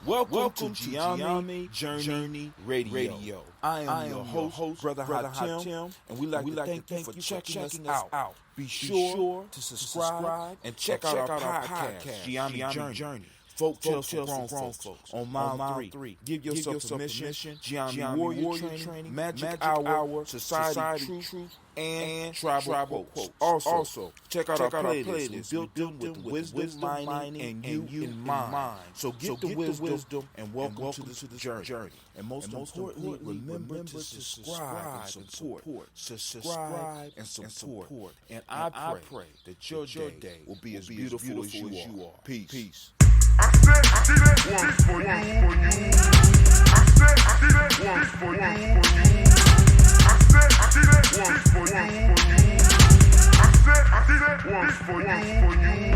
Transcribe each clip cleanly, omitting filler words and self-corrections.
Welcome to Gye-Nyame Journey Radio. I am your host, Brother Hatim, and we'd like to thank you for checking us out. Be sure to subscribe and check out our podcast, Gye-Nyame Journey. Folk tales for grown folks on mile 3. Give yourself permission. Gye-Nyame warrior training, magic hour, society truth, and tribal quotes. Also, check out our playlist. We built them with wisdom, mining, and you in mind. So get the wisdom and welcome to the journey. And most importantly, remember to subscribe and support. Subscribe and support. And I pray that your day will be as beautiful as you are. Peace. I said, this for you. I said, this for you. I said, this for you. I said, this for you.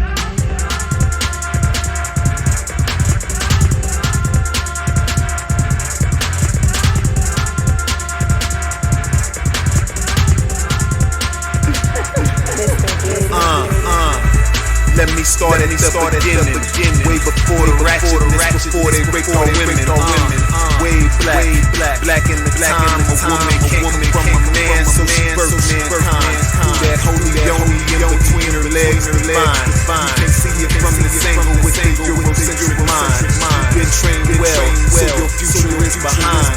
Let me start at the beginning. Way before the ratchetness, before they break our women. Way black in the time a woman came from a man, so she birthed mankind. That holy in between her legs and mine. You can see it from this angle with the Eurocentric mind. You've been trained well, so your future is behind.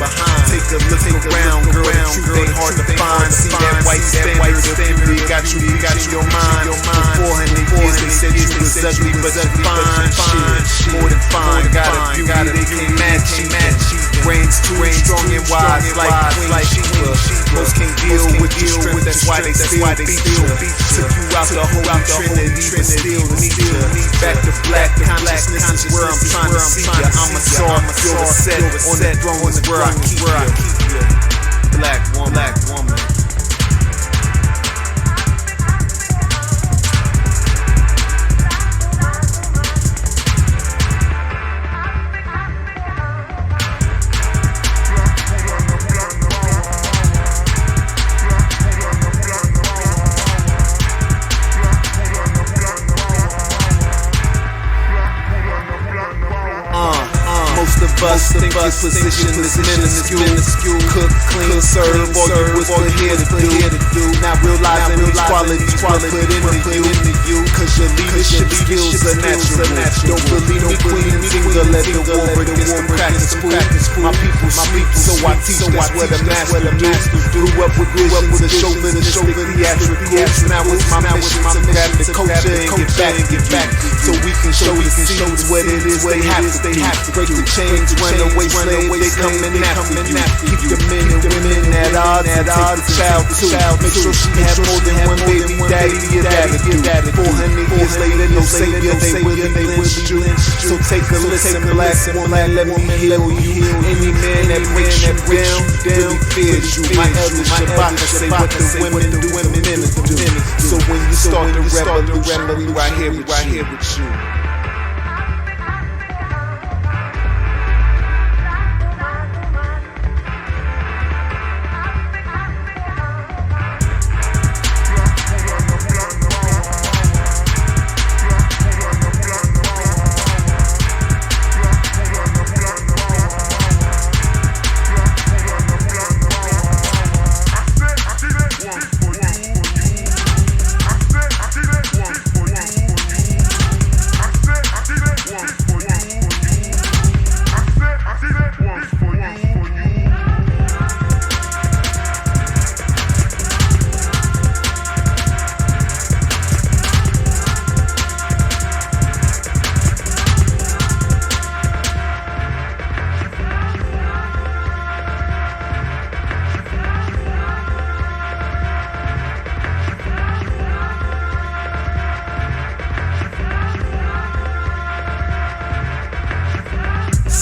Take a look around, girl, the truth ain't hard to find. See that white standard of theory got you in your mind. 400 years they said you was ugly, but fine. More than fine, got a beauty they can't match you. Brains too strong and wise like Queen Sheba. Most can't deal with your strength, that's why they still beat you. Took you out the whole trinity, but still need you. Back to black consciousness is where I'm trying to see ya. I'm a star, you're a set, on that throne is where I keep ya. Black woman. Most of us think your position is minuscule. Cook, clean, serve, all you was put here to do. Not realizing these qualities were put into you. Cause your leadership skills are natural. Don't believe me, queen, finger, let the war against the practice fool. My people speak, so I teach, that's what the master do. Grew up with visions of chauvinistic theatricals. Now it's my mission to grab the culture and get back. So we can show the seeds what it is they have to break the chains, run away slaves, they coming after you. Keep the men and women at odds, and take the child too. Make sure she have more than one baby daddy, your daddy do. 400 years later, no savior, they really lynched you. So take a listen, black woman, let me heal you. Any man that breaks you down, really fears you. My elder Shabbat say what the women do, men do. So when you start the revolution, we right here with you.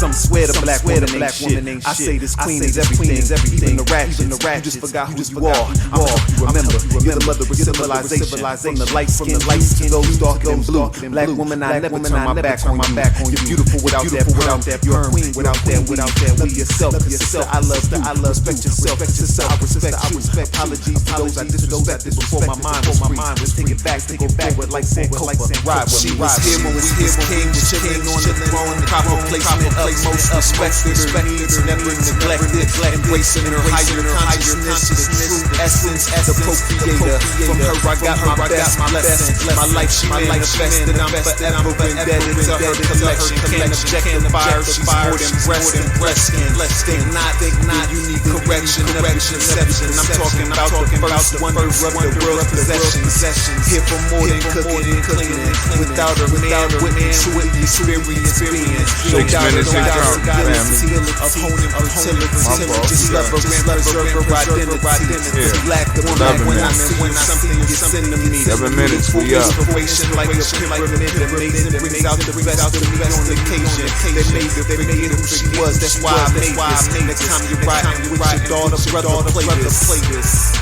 Some swear the black woman ain't shit. I say this queen is everything, even the ratchet. You just forgot who you are. I hope you remember. You're the mother of civilization. From the light skin to those dark and blue. Black woman, I never turn my back on you. You're beautiful without that. You're a queen without that. Love yourself. I love, respect yourself. I respect. Apologies to those I disrespect before my mind was free. Let's take it back to go forward like Sankofa. She was here when we was kings, chilling on the throne, proper placement, utmost respected, her needs never neglected, embracing her higher consciousness, the true essence, the procreator. From her I got my best lesson. My life she manifested, I'm forever indebted to her collection. Can't objectify her, she's more than breast and breast skin. Think not, you need correction of your perception. I'm talking about the first wonder of the world's possessions. Here for more than cooking and cleaning. Without her man, wouldn't truly experience being. 6 minutes in count, family. Opponent fertility, just love her and preserve her identity. Lack the black when I'm seeing something you send to me. 7 minutes, we up. Inspiration like a pyramid, amazing, brings out the best of me on occasion. They made her forget who she was, that's why I made this. Next time you're riding with your daughter, brother, play this.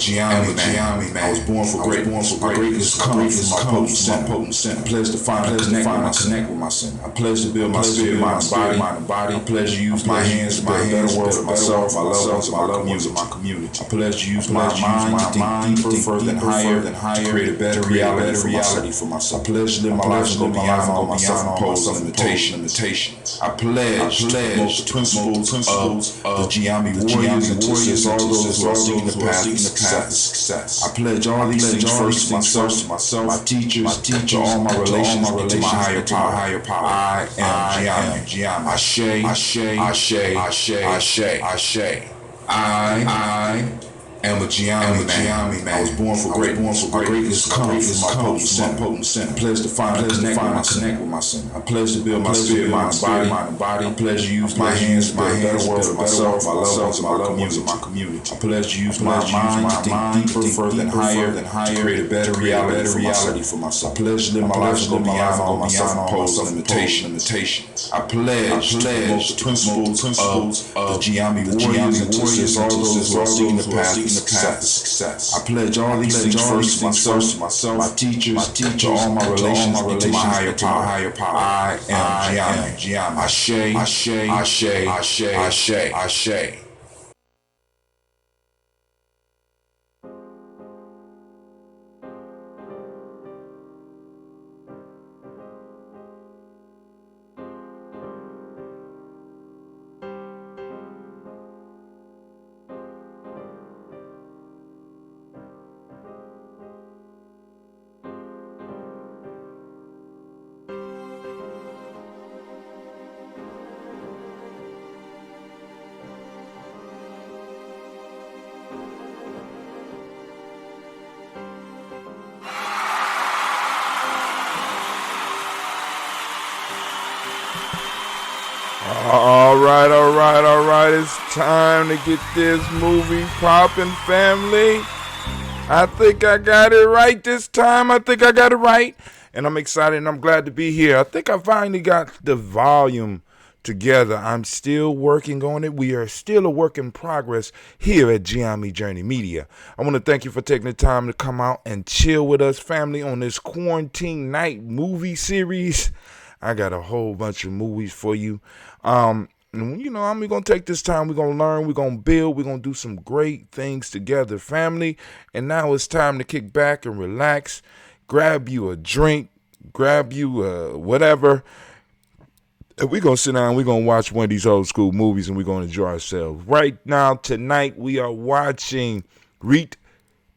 Gye-Nyame, man. I was born for greatness. My greatness comes from my potent center. I pledge to find and connect with my center. I pledge to build my spirit, mind, and body. I pledge to use my hands to build a better world for myself, my loved ones, and my community. I pledge to use my mind to think deeper, further, and higher, to create a better reality for myself. I pledge to live my life and go beyond all my self-imposed limitations. I pledge to promote the principles of the Gye-Nyame warriors and to assist all those who are seeking the path of success. I pledge all these things first to myself, my teachers, to all my relations, and to my higher power. I am Gye-Nyame. Ashe. I am a Gye-Nyame, man. I was born for greatness. My greatness comes from my potent center. I pledge to find and connect with my center. I pledge to build my spirit, mind, and body. I pledge to use my hands to build a better world for myself, my loved ones, and my community. I pledge to use my mind to think deeper, further, and higher, to create a better reality for myself. I pledge to live my life and go beyond all my self-imposed limitations. I pledge to promote the principles of the Gye-Nyame warriors and to assist all those who are seeking the path of success. I pledge all these things first to myself, my teachers, to all my relations, and to my higher power. I am Gye-Nyame. Ashe. All right. It's time to get this movie poppin', family. I think I got it right this time. And I'm excited and I'm glad to be here. I think I finally got the volume together. I'm still working on it. We are still a work in progress here at GNJMedia. I want to thank you for taking the time to come out and chill with us, family, on this quarantine night movie series. I got a whole bunch of movies for you. And you know, I'm going to take this time. We're going to learn. We're going to build. We're going to do some great things together, family. And now it's time to kick back and relax. Grab you a drink. Grab you whatever. And we're going to sit down. We're going to watch one of these old school movies and we're going to enjoy ourselves. Right now, tonight, we are watching Rete,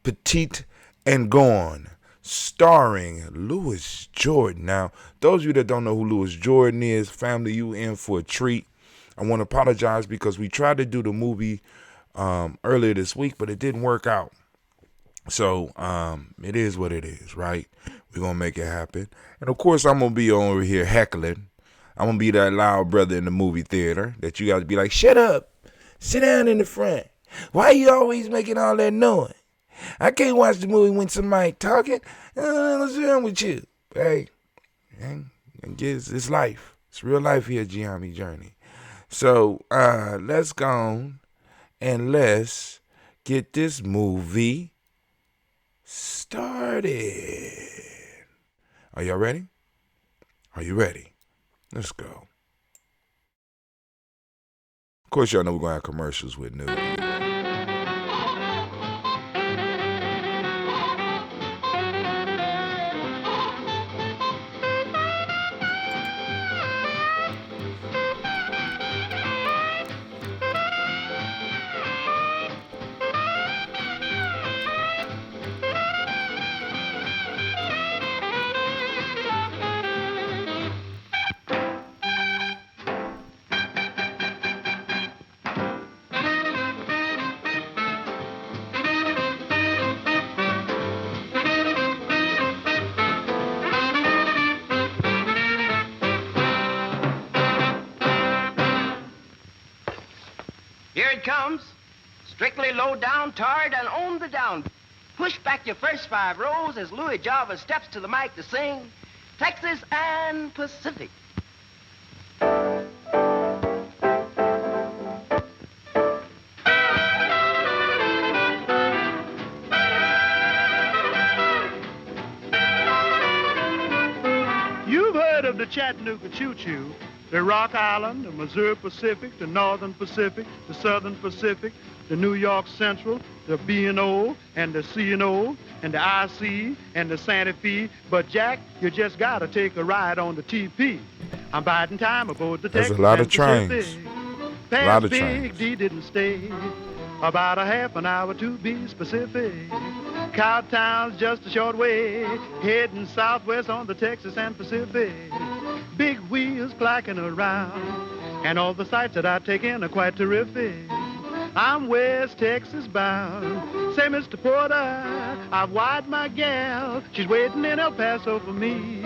Petite, and Gone, starring Louise Jordan. Now, those of you that don't know who Louise Jordan is, family, you in for a treat. I want to apologize because we tried to do the movie earlier this week, but it didn't work out. So it is what it is, right? We're going to make it happen. And, of course, I'm going to be over here heckling. I'm going to be that loud brother in the movie theater that you got to be like, shut up. Sit down in the front. Why you always making all that noise? I can't watch the movie when somebody talking. What's wrong with you? Hey, it's life. It's real life here at Gye-Nyame Journey. So let's go on and let's get this movie started. Are y'all ready? Are you ready? Let's go. Of course, y'all know we're going to have commercials with news. Here it comes. Strictly low down, tarred, and on the down. Push back your first 5 rows as Louis Jordan steps to the mic to sing Texas and Pacific. the Chattanooga Choo-Choo, the Rock Island, the Missouri Pacific, the Northern Pacific, the Southern Pacific, the New York Central, the B&O, and the C&O, and the IC, and the Santa Fe. But, Jack, you just gotta take a ride on the TP. I'm biding time aboard the There's Texas a lot and of trains. Pacific. A lot of Big trains. D didn't stay about a half an hour to be specific. Cowtown's just a short way, heading southwest on the Texas and Pacific. Big wheels clacking around, and all the sights that I take in are quite terrific. I'm West Texas bound. Say, Mr. Porter, I've wired my gal. She's waiting in El Paso for me.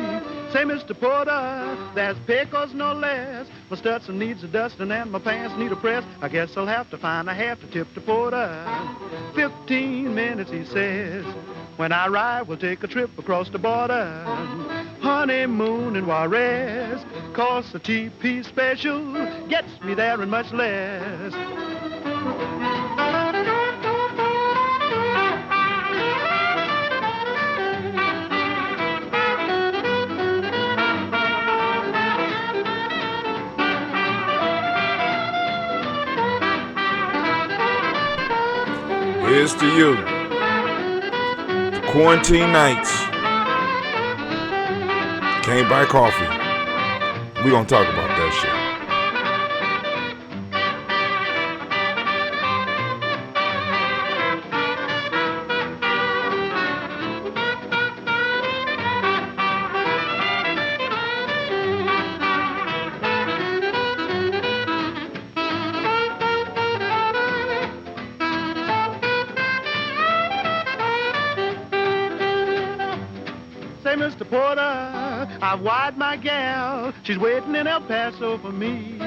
Say, Mr. Porter, there's pickles no less. My Stetson needs a dusting and my pants need a press. I guess I'll have to find a half to tip to Porter. 15 minutes, he says. When I arrive, we'll take a trip across the border. Honeymoon in Juarez. Cost the TP special. Gets me there and much less. Here's to you. The quarantine nights. Can't buy coffee. We gonna talk about that shit. Say, Mr. Porter, I've wired my gal. She's waiting in El Paso for me.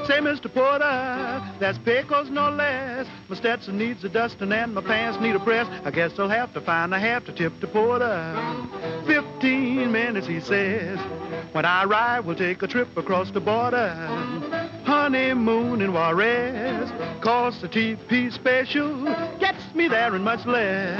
Say, Mr. Porter, there's pickles no less. My Stetson needs a dusting and my pants need a press. I guess I'll have to find a half to tip to Porter. 15 minutes, he says. When I arrive, we'll take a trip across the border. Honeymoon in Juarez. Cost the TP special. Gets me there and much less.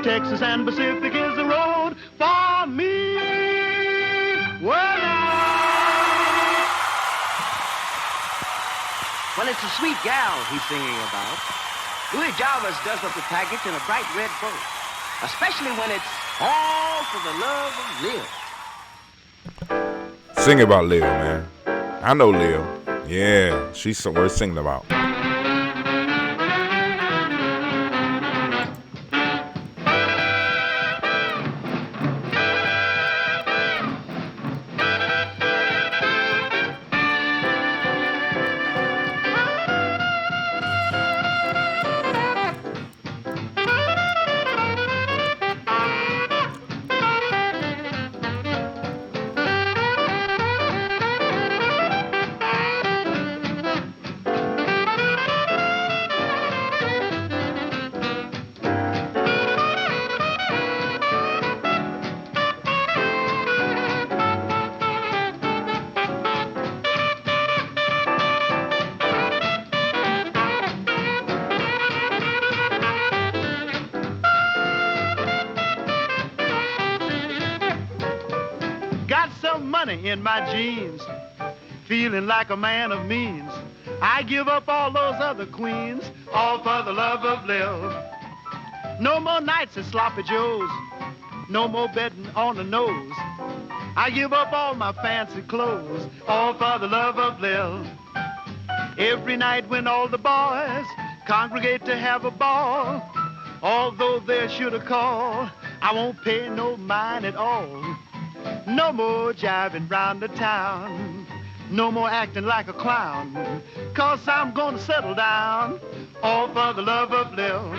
Texas and Pacific is the road for me. Well, it's a sweet gal he's singing about. Louis Jordan does up the package in a bright red bow, especially when it's all for the love of Lil. Sing about Lil, man. I know Lil. Yeah, she's worth singing about. In my jeans, feeling like a man of means. I give up all those other queens, all for the love of Lil. No more nights at Sloppy Joe's, no more bedding on the nose. I give up all my fancy clothes, all for the love of Lil. Every night when all the boys congregate to have a ball, although they're sure to call, I won't pay no mind at all. No more jiving round the town, no more acting like a clown, 'cause I'm gonna settle down, all for the love of Lil.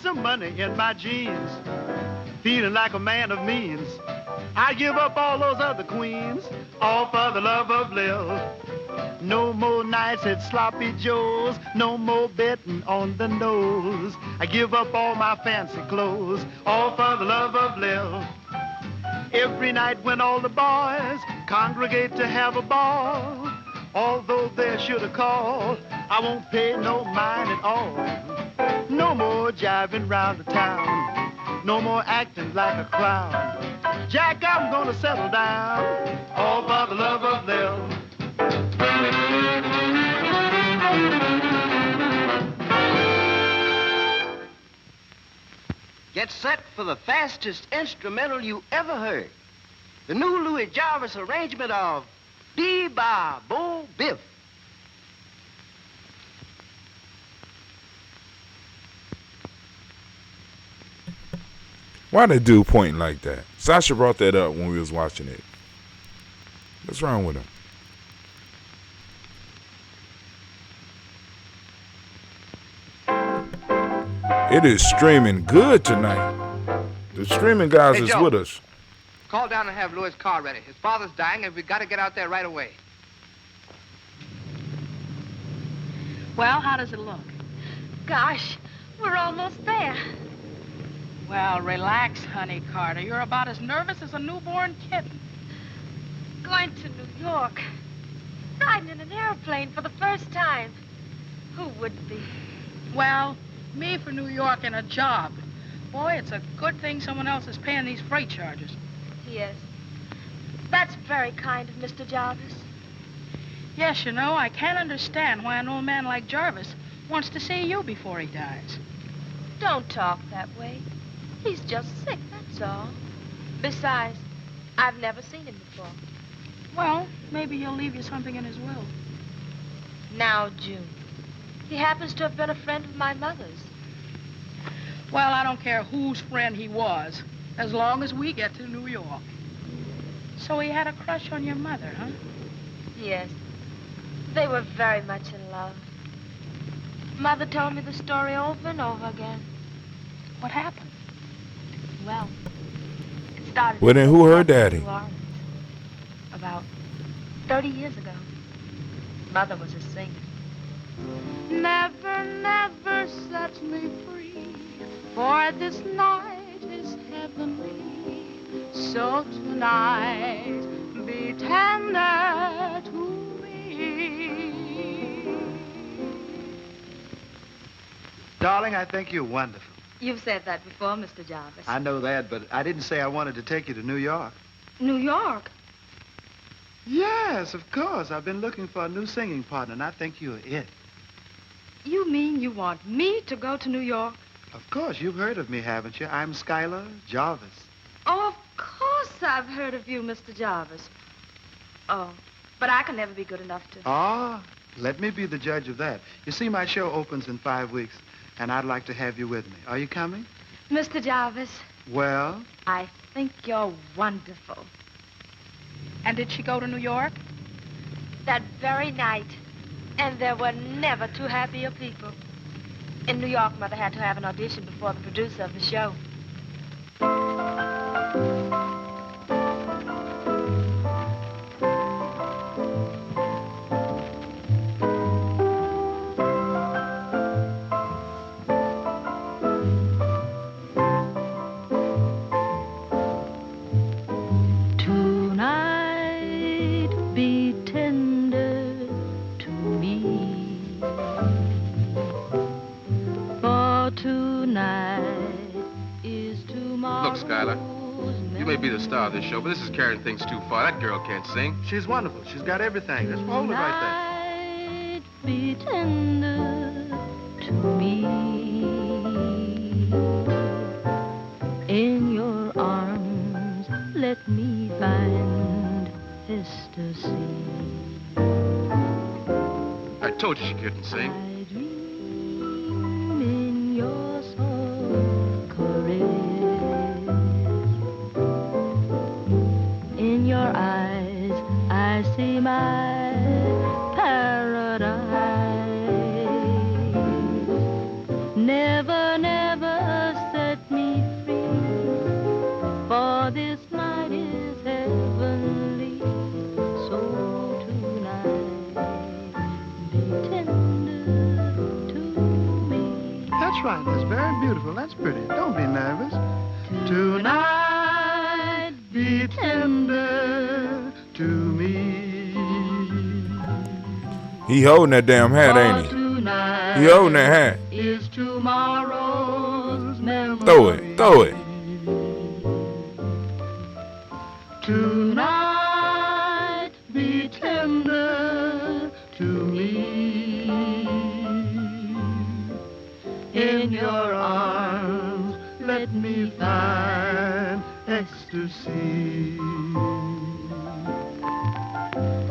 some money in my jeans, feeling like a man of means. I give up all those other queens, all for the love of Lil. No more nights at Sloppy Joe's, no more betting on the nose. I give up all my fancy clothes, all for the love of Lil. Every night when all the boys congregate to have a ball, although they should have called, I won't pay no mind at all. No more jiving round the town, no more acting like a clown. Jack, I'm gonna settle down, all for the love of Lil. Get set for the fastest instrumental you ever heard. The new Louis Jarvis arrangement of Dee-Bah-Bo Biff. Why the dude pointing like that? Sasha brought that up when we was watching it. What's wrong with him? It is streaming good tonight. The streaming guys Hey, is Joe. with us. Call down and have Louis' car ready. His father's dying, and we've got to get out there right away. Well, how does it look? Gosh, we're almost there. Well, relax, honey Carter. You're about as nervous as a newborn kitten. Going to New York. Riding in an airplane for the first time. Who would be? Well, me for New York in a job. Boy, it's a good thing someone else is paying these freight charges. Yes. That's very kind of Mr. Jarvis. Yes, you know, I can't understand why an old man like Jarvis wants to see you before he dies. Don't talk that way. He's just sick, that's all. Besides, I've never seen him before. Well, maybe he'll leave you something in his will. Now, June, he happens to have been a friend of my mother's. Well, I don't care whose friend he was, as long as we get to New York. So he had a crush on your mother, huh? Yes. They were very much in love. Mother told me the story over and over again. What happened? Well, it started... Well, then who her in daddy? New Orleans. About 30 years ago. Mother was a singer. Never, never set me free, for this night is heavenly. So tonight, be tender to me. Darling, I think you're wonderful. You've said that before, Mr. Jarvis. I know that, but I didn't say I wanted to take you to New York. New York? Yes, of course. I've been looking for a new singing partner, and I think you're it. You mean you want me to go to New York? Of course, you've heard of me, haven't you? I'm Skylar Jarvis. Oh, of course I've heard of you, Mr. Jarvis. Oh, but I can never be good enough to... Ah, let me be the judge of that. You see, my show opens in 5 weeks, and I'd like to have you with me. Are you coming? Mr. Jarvis, Well, I think you're wonderful. And did she go to New York? That very night. And there were never two happier people. In New York, Mother had to have an audition before the producer of the show. Tonight, be tender to me. For tonight is tomorrow. Look, Skylar, you may be the star of this show, but this is carrying things too far. That girl can't sing. she's wonderful. She's got everything. Just hold it right Tonight, be tender to me. In your arms, let me find ecstasy. I told you she couldn't sing. I dream in your soft caress. In your eyes, I see my paradise. Never, never Ah, that's very beautiful. That's pretty. Don't be nervous. Tonight, be tender to me. He holding that damn hat, ain't he? He holding that hat. Is tomorrow's memory. Throw it, throw it. Tonight, be tender to me. In your arms, let me find ecstasy.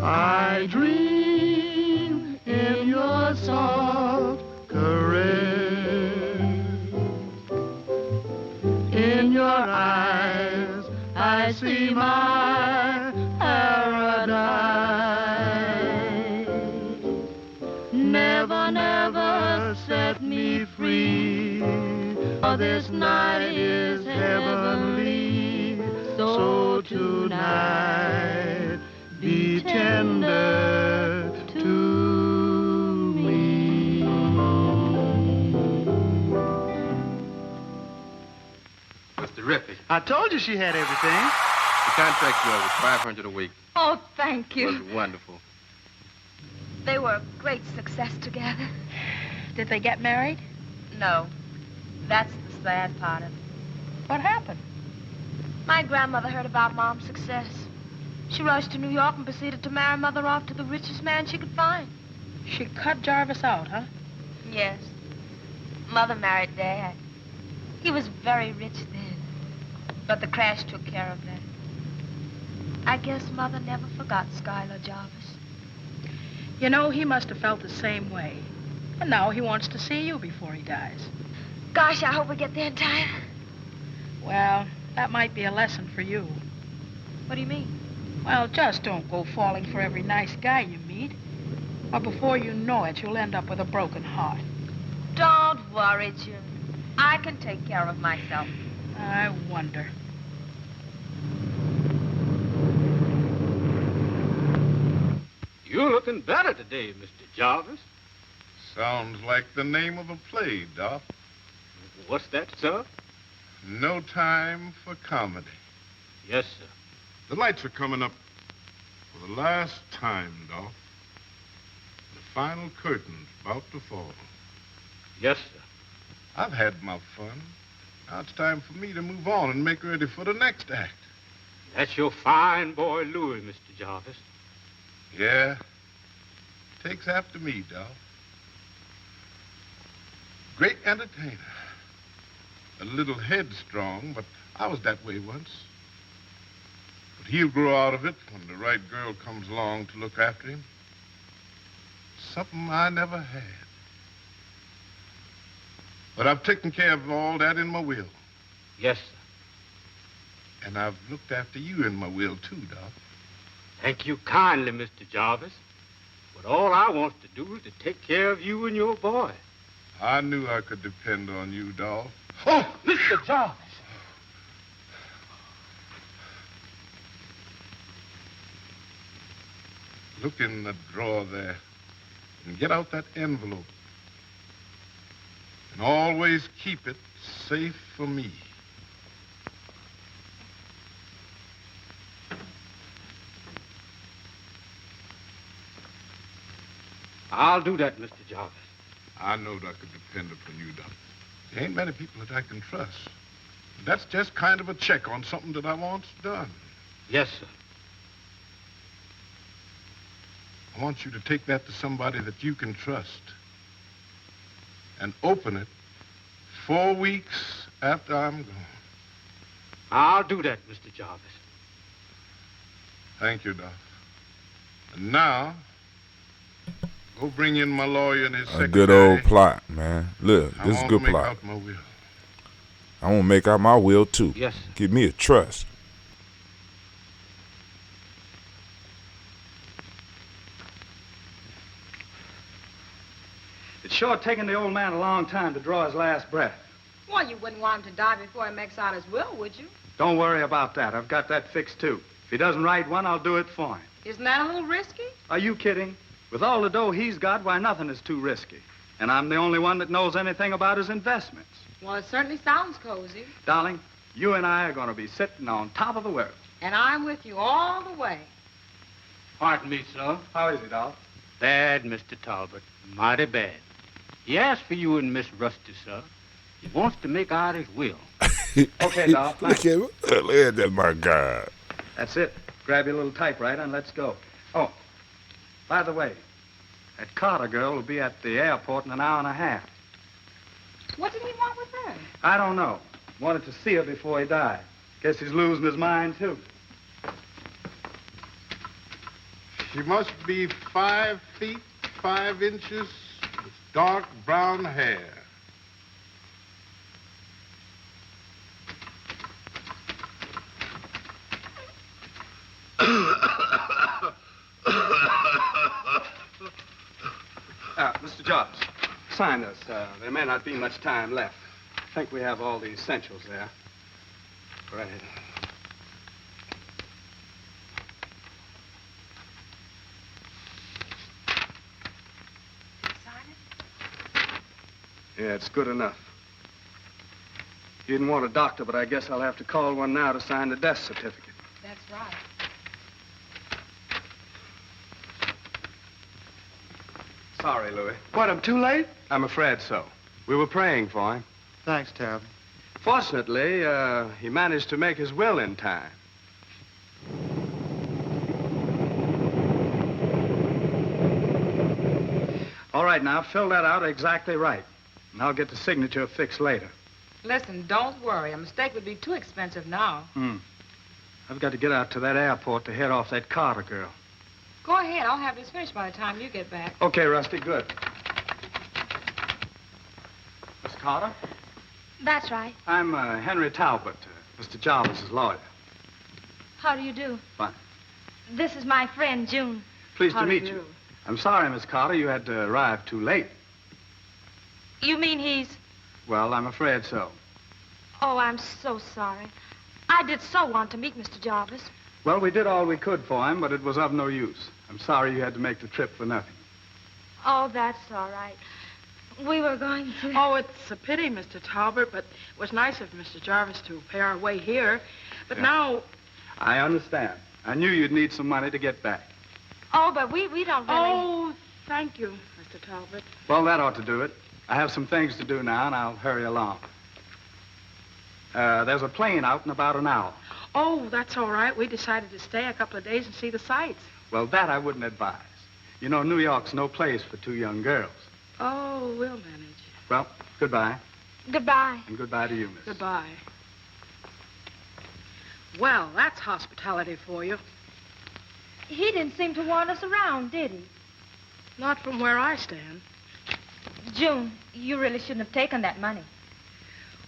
I dream in your soft caress. In your eyes, I see my paradise. Never, never set me free, for this night is heavenly. So tonight, be tender to me. Mr. Rete, I told you she had everything. the contract was $500 a week. Oh, thank It you. was wonderful. They were a great success together. Did they get married? No, that's the sad part of it. What happened? My grandmother heard about Mom's success. She rushed to New York and proceeded to marry Mother off to the richest man she could find. She cut Jarvis out, huh? Yes. Mother married Dad. He was very rich then, but the crash took care of that. I guess Mother never forgot Schuyler Jarvis. You know, he must have felt the same way. And now he wants to see you before he dies. Gosh, I hope we get there in time. Well, that might be a lesson for you. What do you mean? Well, just don't go falling for every nice guy you meet. Or before you know it, you'll end up with a broken heart. Don't worry, Jim. I can take care of myself. I wonder. You're looking better today, Mr. Jarvis. Sounds like the name of a play, Doc. What's that, sir? No Time for Comedy. Yes, sir. The lights are coming up for the last time, Doc. The final curtain's about to fall. Yes, sir. I've had my fun. Now it's time for me to move on and make ready for the next act. That's your fine boy, Louis, Mr. Jarvis. Yeah. Takes after me, Doc. Great entertainer. A little headstrong, but I was that way once. But he'll grow out of it when the right girl comes along to look after him. Something I never had. But I've taken care of all that in my will. Yes, sir. And I've looked after you in my will, too, Doc. Thank you kindly, Mr. Jarvis. But all I want to do is to take care of you and your boy. I knew I could depend on you, Dolph. Oh, Mr. Jarvis. Look in the drawer there and get out that envelope. And always keep it safe for me. I'll do that, Mr. Jarvis. I knowed I could depend upon you, Doc. There ain't many people that I can trust. That's just kind of a check on something that I want done. Yes, sir. I want you to take that to somebody that you can trust and open it 4 weeks after I'm gone. I'll do that, Mr. Jarvis. Thank you, Doc. And now, go bring in my lawyer and his secretary. A good old plot, man. Look, this is a good make plot. out my will. I want to make out my will, too. Yes, sir. Give me a trust. It's sure taken the old man a long time to draw his last breath. Well, you wouldn't want him to die before he makes out his will, would you? Don't worry about that. I've got that fixed, too. If he doesn't write one, I'll do it for him. Isn't that a little risky? Are you kidding? With all the dough he's got, why, nothing is too risky. And I'm the only one that knows anything about his investments. Well, it certainly sounds cozy. Darling, you and I are going to be sitting on top of the world. And I'm with you all the way. Pardon me, sir. How is it, Dolph? Bad, Mr. Talbot. Mighty bad. He asked for you and Miss Rusty, sir. He wants to make out his will. Okay, Dolph. Look at that, my God. That's it. Grab your little typewriter and let's go. Oh, by the way, that Carter girl will be at the airport in an hour and a half. What did he want with her? I don't know. Wanted to see her before he died. Guess he's losing his mind, too. She must be 5 feet, 5 inches, with dark brown hair. Mr. Jobs, sign this. There may not be much time left. I think we have all the essentials there. Go right ahead. Yeah, it's good enough. You didn't want a doctor, but I guess I'll have to call one now to sign the death certificate. That's right. Sorry, Louis. What, I'm too late? I'm afraid so. We were praying for him. Thanks, Tabby. Fortunately, he managed to make his will in time. All right, now, fill that out exactly right. And I'll get the signature fixed later. Listen, don't worry. A mistake would be too expensive now. I've got to get out to that airport to head off that Carter girl. Go ahead. I'll have this finished by the time you get back. Okay, Rusty, good. Miss Carter? That's right. I'm Henry Talbot, Mr. Jarvis's lawyer. How do you do? Fine. This is my friend, June. Pleased How to do meet you. I'm sorry, Miss Carter, you had to arrive too late. You mean he's... Well, I'm afraid so. Oh, I'm so sorry. I did so want to meet Mr. Jarvis. Well, we did all we could for him, but it was of no use. I'm sorry you had to make the trip for nothing. Oh, that's all right. We were going to... Oh, it's a pity, Mr. Talbot, but it was nice of Mr. Jarvis to pay our way here. But now... I understand. I knew you'd need some money to get back. Oh, but we don't really... Oh, thank you, Mr. Talbot. Well, that ought to do it. I have some things to do now, and I'll hurry along. There's a plane out in about an hour. Oh, that's all right. We decided to stay a couple of days and see the sights. Well, that I wouldn't advise. You know, New York's no place for two young girls. Oh, we'll manage. Well, goodbye. Goodbye. And goodbye to you, miss. Goodbye. Well, that's hospitality for you. He didn't seem to want us around, did he? Not from where I stand. June, you really shouldn't have taken that money.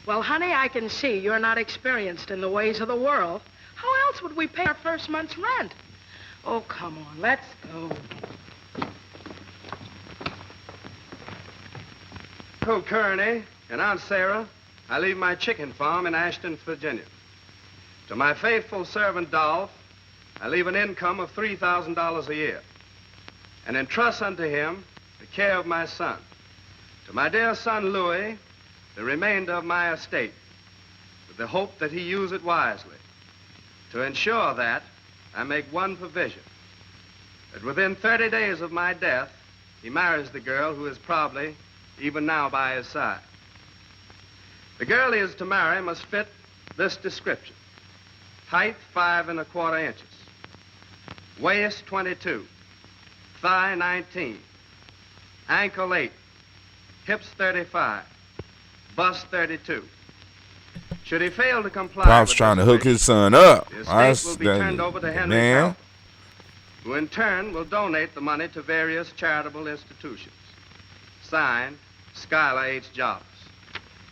Well, honey, I can see you're not experienced in the ways of the world. How else would we pay our first month's rent? Oh, come on, let's go. Oh, Kearney and Aunt Sarah, I leave my chicken farm in Ashton, Virginia. To my faithful servant, Dolph, I leave an income of $3,000 a year, and entrust unto him the care of my son. To my dear son, Louis, the remainder of my estate, with the hope that he use it wisely. To ensure that, I make one provision, that within 30 days of my death, he marries the girl who is probably even now by his side. The girl he is to marry must fit this description. Height 5 1/4 inches. Waist 22. Thigh 19. Ankle 8. Hips 35. Bust 32. Should he fail to comply, Pop's trying to hook his son up. the estate will be turned over to Henry man. Talbot, who in turn will donate the money to various charitable institutions. Signed, Schuyler H. Jarvis.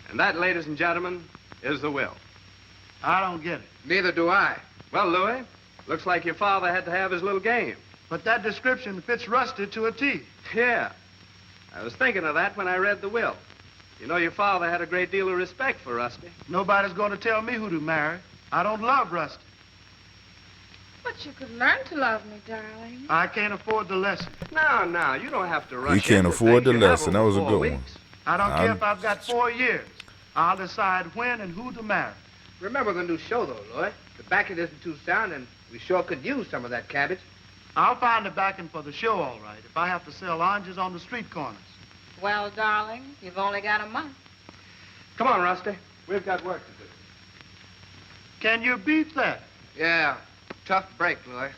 And that, ladies and gentlemen, is the will. I don't get it. Neither do I. Well, Louis, looks like your father had to have his little game. But that description fits Rusty to a T. Yeah. I was thinking of that when I read the will. You know, your father had a great deal of respect for Rusty. Nobody's going to tell me who to marry. I don't love Rusty. But you could learn to love me, darling. I can't afford the lesson. No, you don't have to rush. He can't into afford the things. You have lesson. That was a over good 4 one. weeks. I don't care if I've got 4 years. I'll decide when and who to marry. Remember the new show, though, Lloyd. The backing isn't too sound, and we sure could use some of that cabbage. I'll find the backing for the show, all right, if I have to sell oranges on the street corners. Well, darling, you've only got a month. Come on, Rusty. We've got work to do. Can you beat that? Yeah, tough break, Lloyd.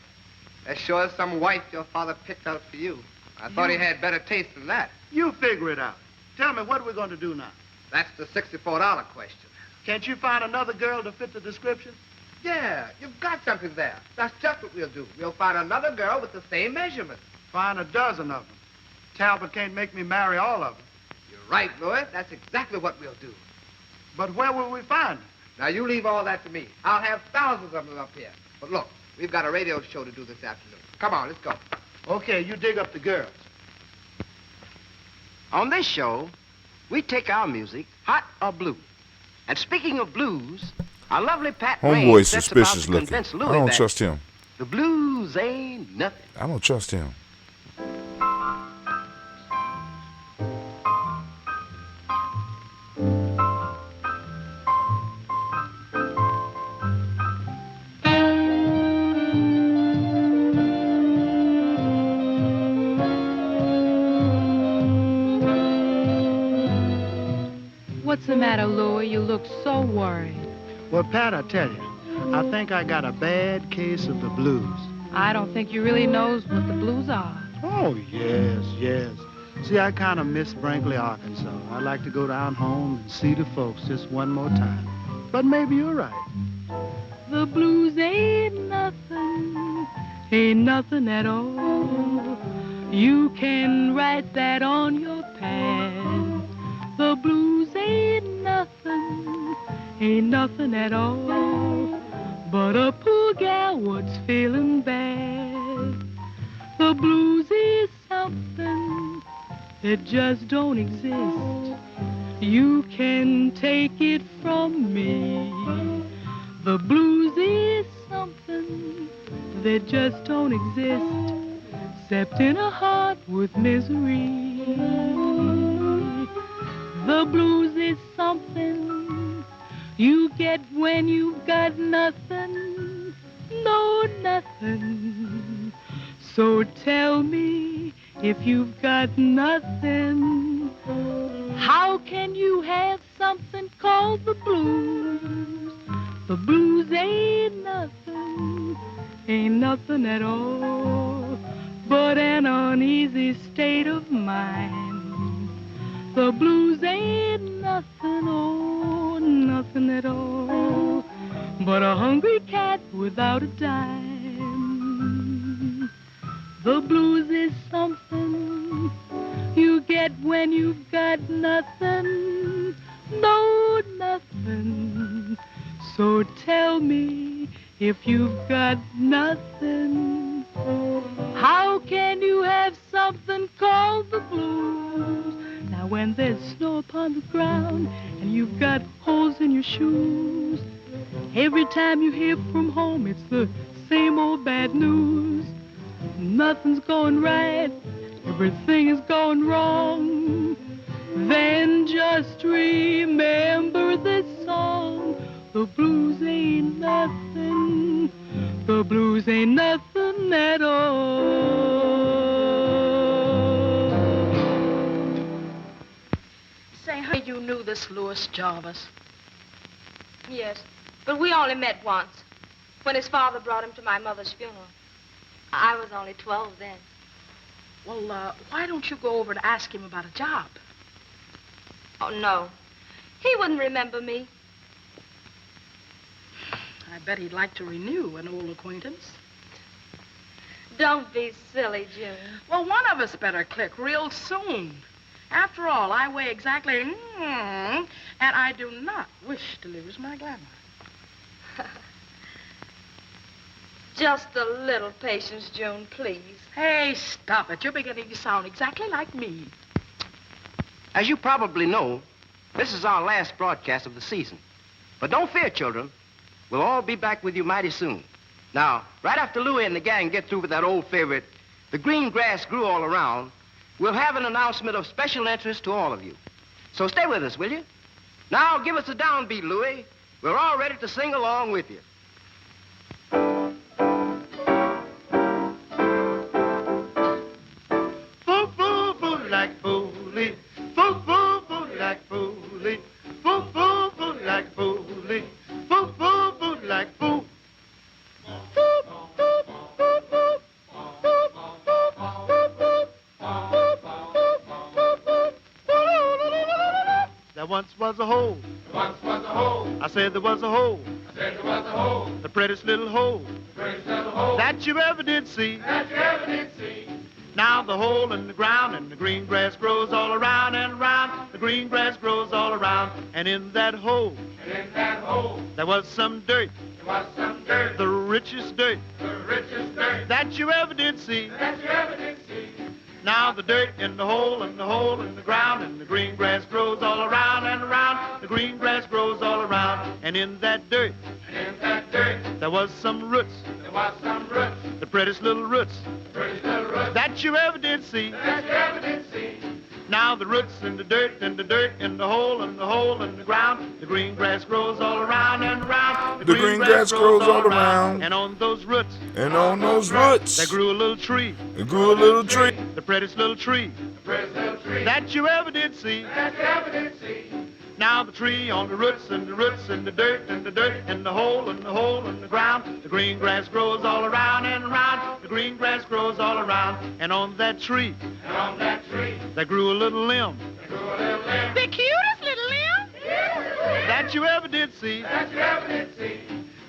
That sure is some wife your father picked out for you. I thought he had better taste than that. You figure it out. Tell me, what are we going to do now? That's the $64 question. Can't you find another girl to fit the description? Yeah, you've got something there. That's just what we'll do. We'll find another girl with the same measurements. Find a dozen of them. Talbot can't make me marry all of them. You're right, Lloyd. That's exactly what we'll do. But where will we find them? Now, you leave all that to me. I'll have thousands of them up here. But look, we've got a radio show to do this afternoon. Come on, let's go. Okay, you dig up the girls. On this show, we take our music, hot or blue. And speaking of blues, our lovely Pat Rain Homeboy's sets about suspicious to looking. convince I Louis don't that trust him. the blues ain't nothing. I don't trust him. What's the matter, Louie? You look so worried. Well, Pat, I tell you, I think I got a bad case of the blues. I don't think you really knows what the blues are. Oh, yes. See, I kind of miss Brinkley, Arkansas. I'd like to go down home and see the folks just one more time. But maybe you're right. The blues ain't nothing at all. You can write that on your pad. The blues ain't nothing at all. But a poor gal what's feeling bad. The blues is something that just don't exist. You can take it from me. The blues is something that just don't exist, except in a heart with misery. The blues is something you get when you've got nothing, no nothing. So tell me, if you've got nothing, how can you have something called the blues? The blues ain't nothing at all, but an uneasy state of mind. The blues ain't nothing at all, but a hungry cat without a dime. The blues is something you get when you've got nothing, no nothing. So tell me, if you've got nothing, how can you have something called the blues? Now when there's snow upon the ground and you've got holes in your shoes, every time you hear from home it's the same old bad news. Nothing's going right, everything is going wrong. Then just remember this song. The blues ain't nothing. The blues ain't nothing at all. Say, honey, you knew this Louis Jarvis. Yes, but we only met once, when his father brought him to my mother's funeral. I was only 12 then. Well, why don't you go over to ask him about a job? Oh, no. He wouldn't remember me. I bet he'd like to renew an old acquaintance. Don't be silly, June. Well, one of us better click real soon. After all, I weigh exactly, and I do not wish to lose my glamour. Just a little patience, June, please. Hey, stop it. You're beginning to sound exactly like me. As you probably know, this is our last broadcast of the season. But don't fear, children. We'll all be back with you mighty soon. Now, right after Louie and the gang get through with that old favorite, The Green Grass Grew All Around, we'll have an announcement of special interest to all of you. So stay with us, will you? Now, give us a downbeat, Louie. We're all ready to sing along with you. Boo, boo, boo, like booly. Boo, boo, boo, like booly. Boo, boo, boo, like booly. Boo, boo, boo, like boo. There once was a hole. There once was a hole. I said there was a hole. I said there was a hole. The prettiest little hole. The prettiest little hole. That you ever did see. That you ever did see. Now the hole in the ground and the green grass grows all around and around. The green grass grows all around. And in that hole. And in that hole. There was some dirt. There was some dirt. The richest dirt. The richest dirt. That you ever did see. That you ever did see. Now the dirt in the hole and the hole in the ground, and the green grass grows all around and around. The green grass grows all around, and in that dirt, there was some roots. There was some roots. The prettiest little roots. The prettiest little roots. That you ever did see. That you ever did see. Now the roots in the dirt and the dirt in the hole and the hole in the ground. The green grass grows all around and around. The green grass grows all around. And on those roots. And on those roots. There grew a little tree. There grew a little tree. The prettiest little tree. The prettiest little tree. That you ever did see. That you ever did see. Now the tree on the roots and the roots and the dirt and the dirt and the hole and the hole in the ground. The green grass grows all around and around. The green grass grows all around. And on that tree. And on that tree. There grew a little limb. There grew a little limb. The cutest little limb. That you ever did see. That you ever did see.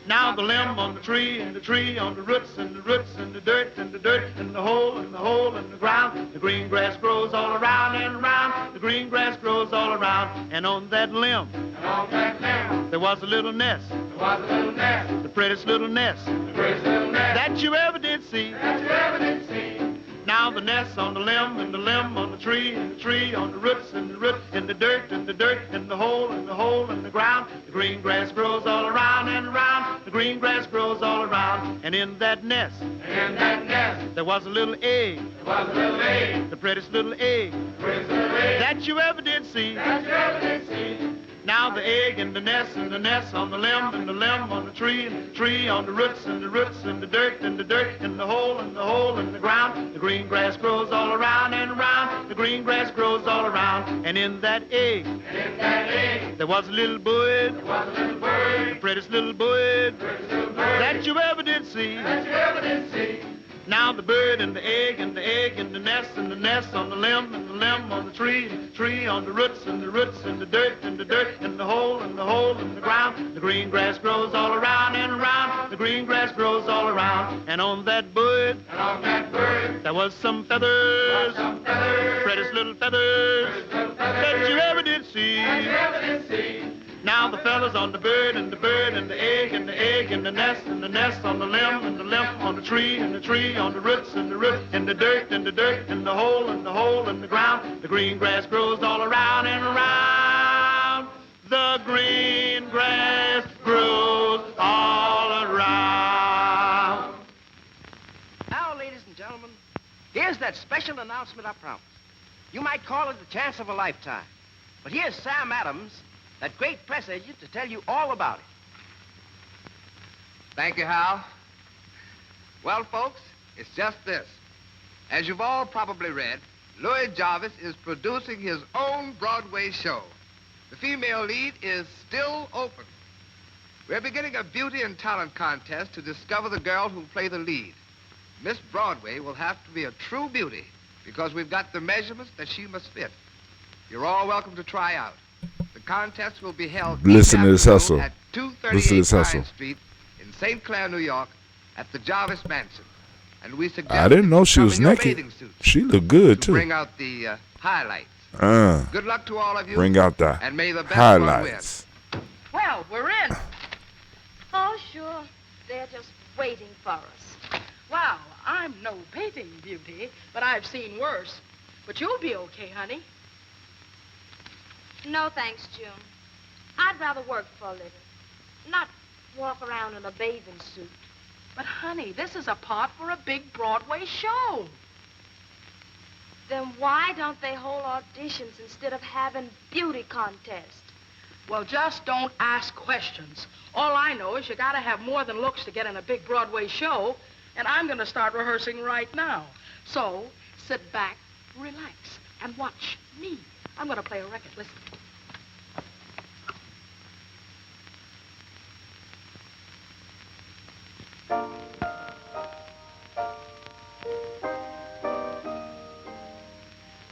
Now the limb on the tree and the tree on the roots and the roots and the dirt and the dirt and the hole and the hole in the ground. The green grass grows all around and around. The green grass grows all around. And on that limb. And on that limb. There was a little nest. There was a little nest. The prettiest little nest. The prettiest little nest. That you ever did see. That you ever did see. Now the nest on the limb and the limb on the tree and the tree on the roots and the root and the dirt and the dirt and the hole and the hole in the ground. The green grass grows all around and around. The green grass grows all around. And in that nest. And in that nest. There was a little egg. There was a little egg. The prettiest little egg. The prettiest little egg. That you ever did see. That you ever did see. Now the egg and the nest on the limb and the limb on the tree and the tree on the roots and the roots and the dirt and the dirt and the hole in the ground. The green grass grows all around and around. The green grass grows all around. And in that egg. And in that egg. There was a little bird. There was a little bird. The prettiest little bird. The prettiest little bird. That you ever did see. That you ever did see. Now the bird and the egg and the egg and the nest on the limb and the limb on the tree on the roots and the dirt and the dirt and the hole in the ground. The green grass grows all around and around. The green grass grows all around. And on that bird. And on that bird. There was some feathers. Some feathers. Prettiest little feathers. Prettiest little feathers. That you ever did see. That you ever did see. Now the fellas on the bird and the egg and the egg and the nest on the limb and the limb on the tree and the tree on the roots and the root and the dirt and the hole in the ground. The green grass grows all around and around. The green grass grows all around. Now, ladies and gentlemen, here's that special announcement I promised. You might call it the chance of a lifetime. But here's Sam Adams, that great press agent, to tell you all about it. Thank you, Hal. Well, folks, it's just this. As you've all probably read, Louis Jarvis is producing his own Broadway show. The female lead is still open. We're beginning a beauty and talent contest to discover the girl who'll play the lead. Miss Broadway will have to be a true beauty because we've got the measurements that she must fit. You're all welcome to try out. The contest will be held Listen to this hustle. at Listen to 238 this hustle. Pine Street in St. Clair, New York, at the Jarvis Mansion. And we suggest I didn't know that she you was come in your naked. bathing suits She looked good to too. bring out the highlights. Good luck to all of you. Bring out the and may the best one win. highlights. Well, we're in. Oh, sure. They're just waiting for us. Wow, I'm no painting beauty, but I've seen worse. But you'll be okay, honey. No, thanks, June. I'd rather work for a living, not walk around in a bathing suit. But, honey, this is a part for a big Broadway show. Then why don't they hold auditions instead of having beauty contests? Well, just don't ask questions. All I know is you gotta have more than looks to get in a big Broadway show, and I'm gonna start rehearsing right now. So, sit back, relax, and watch me. I'm gonna play a record. Listen.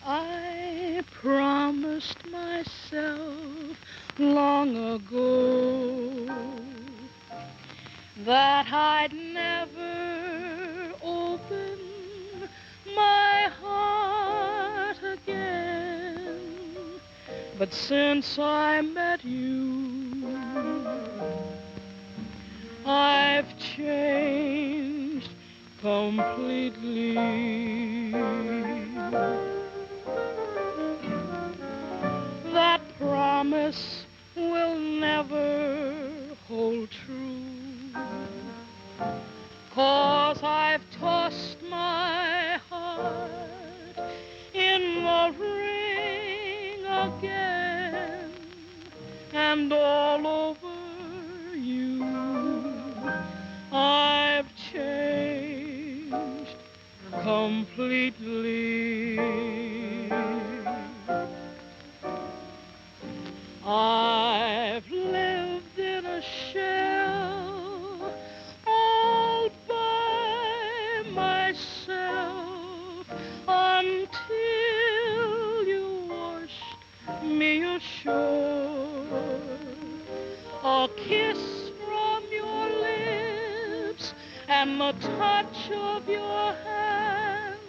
I promised myself long ago that I'd never open my heart again. But since I met you, I've changed completely. That promise will never hold true, 'cause I've tossed my heart in the ring again, and all over you I've changed completely. I've lived in a shell all by myself until you washed me ashore. A kiss from your lips and the touch of your hand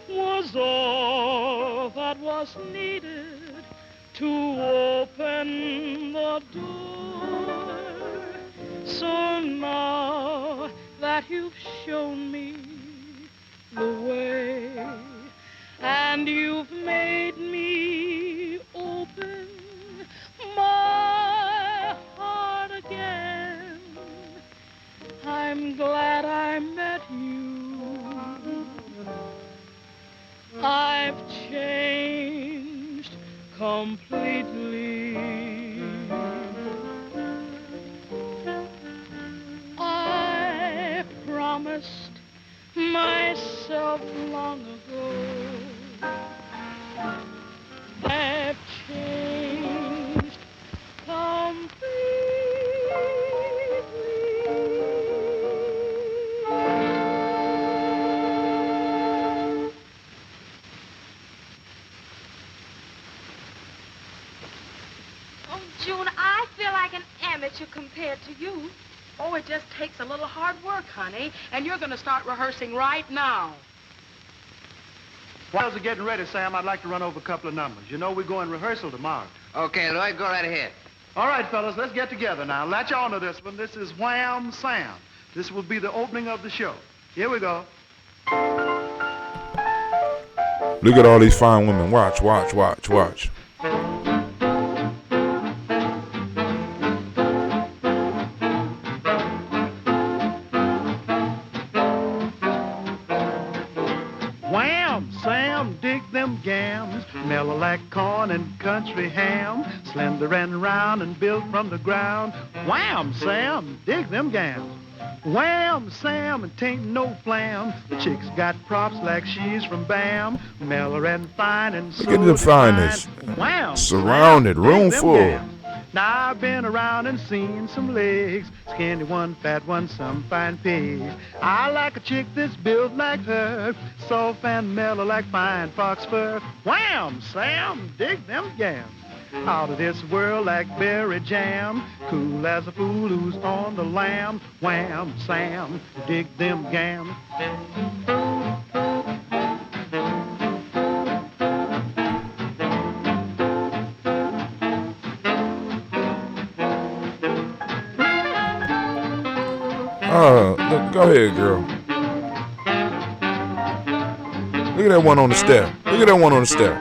was all that was needed to open the door. So now that you've shown me the way, and you've made me open my heart again, I'm glad I met you. I've changed completely. I promised myself long ago I've changed completely. June, I feel like an amateur compared to you. Oh, it just takes a little hard work, honey, and you're gonna start rehearsing right now. While they're getting ready, Sam, I'd like to run over a couple of numbers. You know we're going rehearsal tomorrow. Okay, Lloyd, go right ahead. All right, fellas, let's get together now. Latch on to this one. This is Wham Sam. This will be the opening of the show. Here we go. Look at all these fine women. Watch, watch, watch, watch. Wham, Sam, dig them gams, mellow like corn and country ham, slender and round and built from the ground. Wham, Sam, dig them gams. Wham, Sam, it ain't no flam. The chick's got props like she's from Bam, mellow and fine and so Look at the finest. Wham, Surrounded, Sam, room dig them full. gams. Now I've been around and seen some legs, skinny one, fat one, some fine pigs. I like a chick that's built like her, soft and mellow like fine fox fur. Wham, Sam, dig them gams. Out of this world like berry jam, cool as a fool who's on the lam. Wham, Sam, dig them gams. Look, go ahead, girl. Look at that one on the step. Look at that one on the step.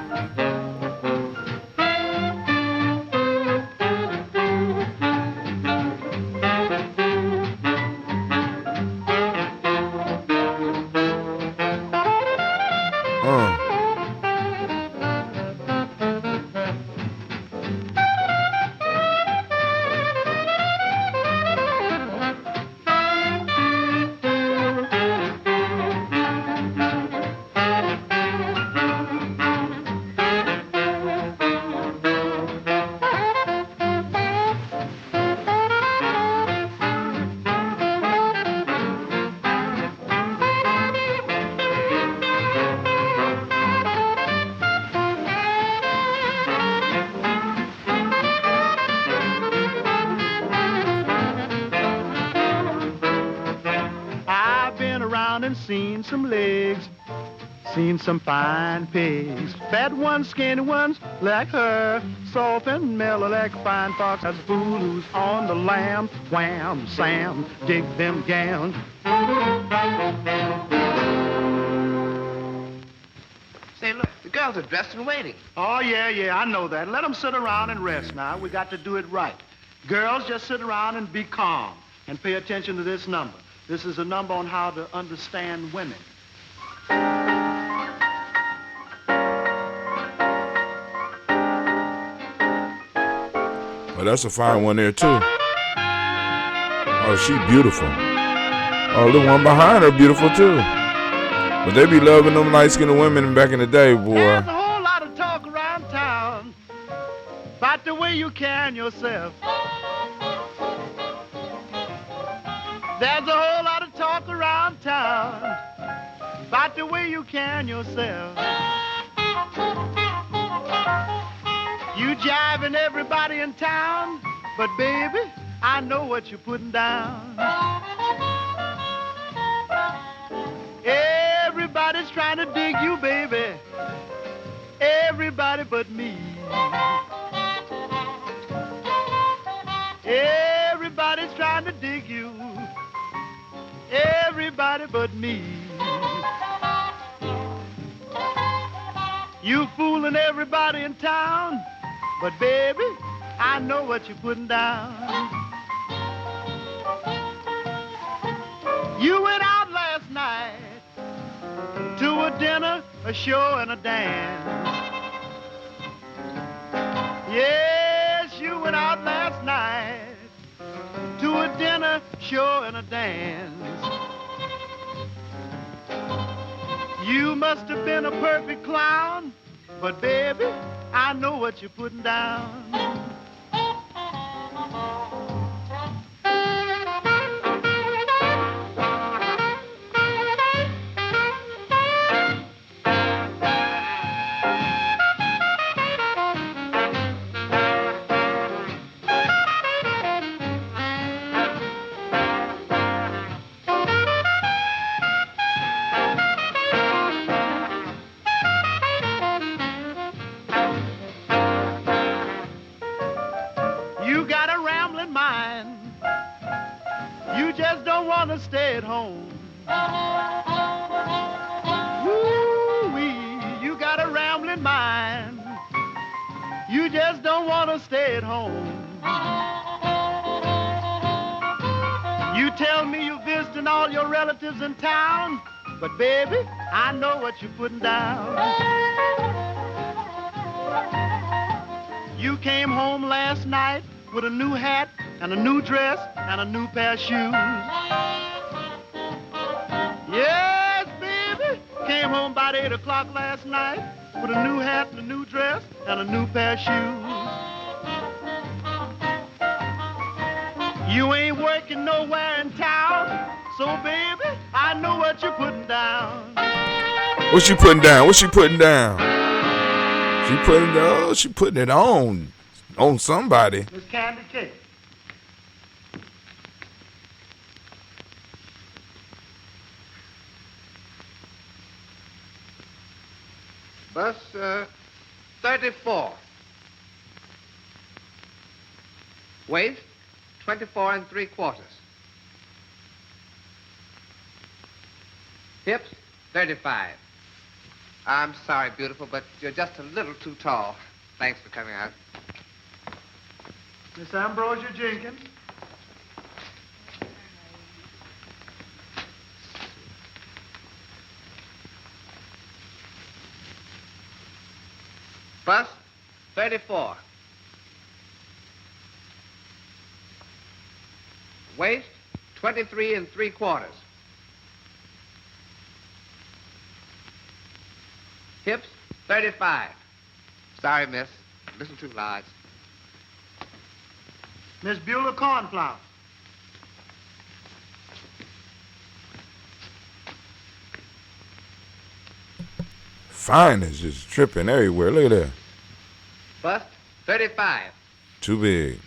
and seen some legs. Seen some fine pigs, fat ones, skinny ones, like her, soft and mellow like fine fox. As fool who's on the lamb, wham, Sam, dig them gowns. Say, look, the girls are dressed and waiting. Oh, yeah, I know that. Let them sit around and rest now. We got to do it right. Girls, just sit around and be calm and pay attention to this number. This is a number on how to understand women. Oh, that's a fine one there, too. Oh, she beautiful. Oh, the one behind her beautiful, too. But they be loving them light-skinned women back in the day, boy. There's a whole lot of talk around town about the way you carry yourself. There's a whole lot of talk around town about the way you carry yourself. You jiving everybody in town, but baby, I know what you're putting down. Everybody's trying to dig you, baby. Everybody but me. Everybody's trying to dig you. Everybody but me. You fooling everybody in town, but baby, I know what you're putting down. You went out last night to a dinner, a show, and a dance. Yes, you went out last night to a dinner, show, and a dance. You must have been a perfect clown, but baby, I know what you're putting down. Stay at home. Woo-wee, you got a rambling mind. You just don't want to stay at home. You tell me you're visiting all your relatives in town, but baby, I know what you're putting down. You came home last night with a new hat and a new dress and a new pair of shoes. Yes, baby, came home about 8 o'clock last night with a new hat and a new dress and a new pair of shoes. You ain't working nowhere in town, so baby, I know what you're putting down. What's she putting down? What's she putting down? She putting it on somebody. Miss Candy Cake. Bus 34. Waist 24 3/4. Hips 35. I'm sorry, beautiful, but you're just a little too tall. Thanks for coming out. Miss Ambrosia Jenkins. Bust 34. Waist 23 3/4. Hips 35. Sorry, miss. A little too large. Miss Beulah Cornflower. Fine is just tripping everywhere. Look at that. Bust 35. Too big.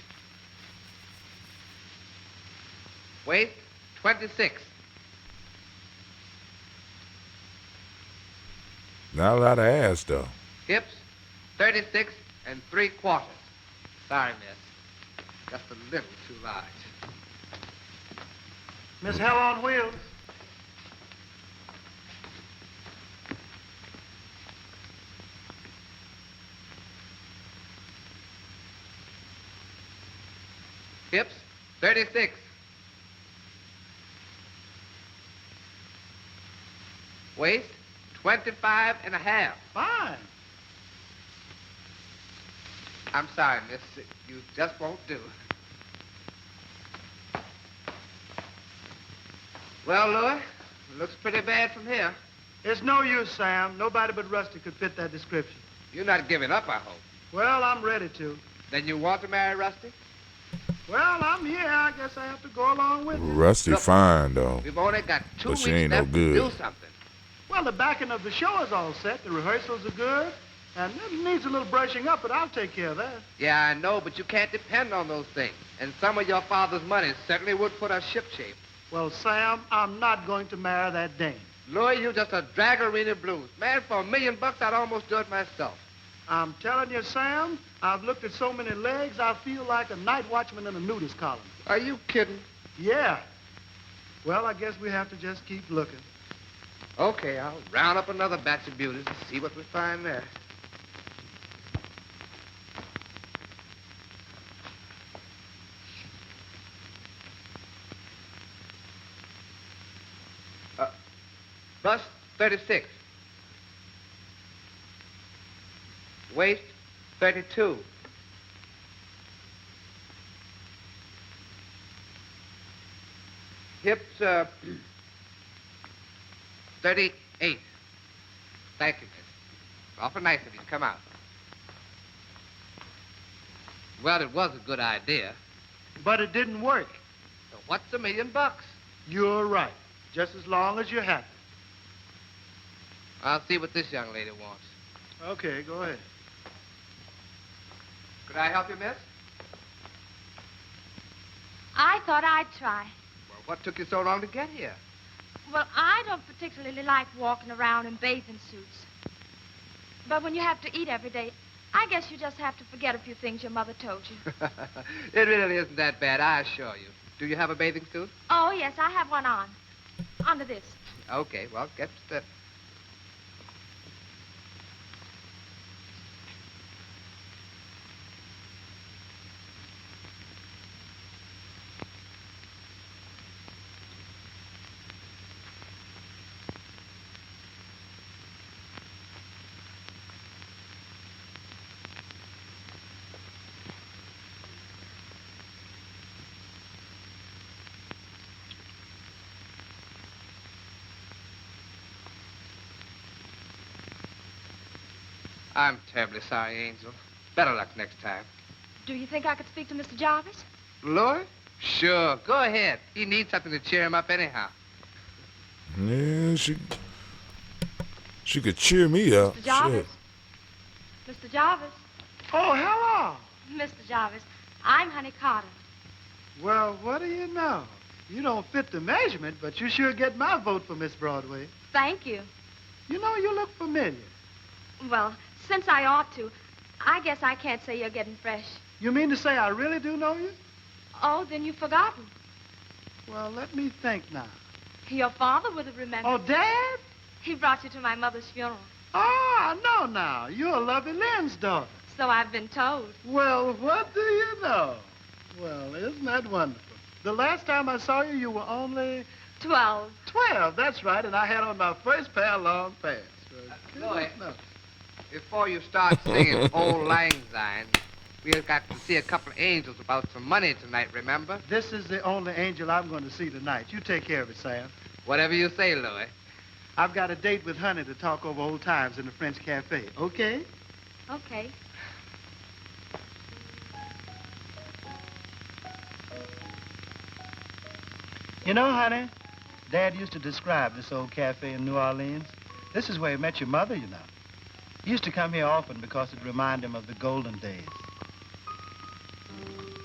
Waist 26. Not a lot of ass, though. Hips, 36 3/4. Sorry, miss. Just a little too large. Miss Hell on Wheels. Hips, 36. Waist, 25 1/2. Fine. I'm sorry, miss. You just won't do. Well, Louis, it looks pretty bad from here. It's no use, Sam. Nobody but Rusty could fit that description. You're not giving up, I hope. Well, I'm ready to. Then you want to marry Rusty? Well, I'm here. I guess I have to go along with you. Rusty fine, though. We've only got 2 But weeks she ain't no left to good. do something. Well, the backing of the show is all set. The rehearsals are good. And it needs a little brushing up, but I'll take care of that. Yeah, I know, but you can't depend on those things. And some of your father's money certainly would put us shipshape. Well, Sam, I'm not going to marry that dame. Louis, you're just a drag-arena blues. Man, for $1 million, I'd almost do it myself. I'm telling you, Sam, I've looked at so many legs, I feel like a night watchman in a nudist column. Are you kidding? Yeah. Well, I guess we have to just keep looking. Okay, I'll round up another batch of beauties and see what we find there. Bust, 36. Waist, 32. Hips, 38. Thank you, miss. Awful nice of you to come out. Well, it was a good idea. But it didn't work. So what's $1 million? You're right. Just as long as you're happy. I'll see what this young lady wants. Okay, go ahead. Could I help you, miss? I thought I'd try. Well, what took you so long to get here? Well, I don't particularly like walking around in bathing suits. But when you have to eat every day, I guess you just have to forget a few things your mother told you. It really isn't that bad, I assure you. Do you have a bathing suit? Oh, yes, I have one on. Under this. Okay, well, get the... I'm terribly sorry, Angel. Better luck next time. Do you think I could speak to Mr. Jarvis? Lord? Sure, go ahead. He needs something to cheer him up anyhow. Yeah, she could cheer me up. Mr. Jarvis? Mr. Jarvis? Oh, hello. Mr. Jarvis, I'm Honey Carter. Well, what do you know? You don't fit the measurement, but you sure get my vote for Miss Broadway. Thank you. You know, you look familiar. Well, since I ought to, I guess I can't say you're getting fresh. You mean to say I really do know you? Oh, then you've forgotten. Well, let me think now. Your father would have remembered. Oh, Dad? He brought you to my mother's funeral. Oh, I know now. You're Lovey Lynn's daughter. So I've been told. Well, what do you know? Well, isn't that wonderful? The last time I saw you, you were only... 12. 12, that's right, and I had on my first pair of long pants. Louis, before you start singing Old Lang Syne, we've got to see a couple of angels about some money tonight, remember? This is the only angel I'm going to see tonight. You take care of it, Sam. Whatever you say, Louis. I've got a date with Honey to talk over old times in the French cafe. Okay? Okay. You know, Honey, Dad used to describe this old cafe in New Orleans. This is where he met your mother, you know. He used to come here often because it reminded him of the golden days.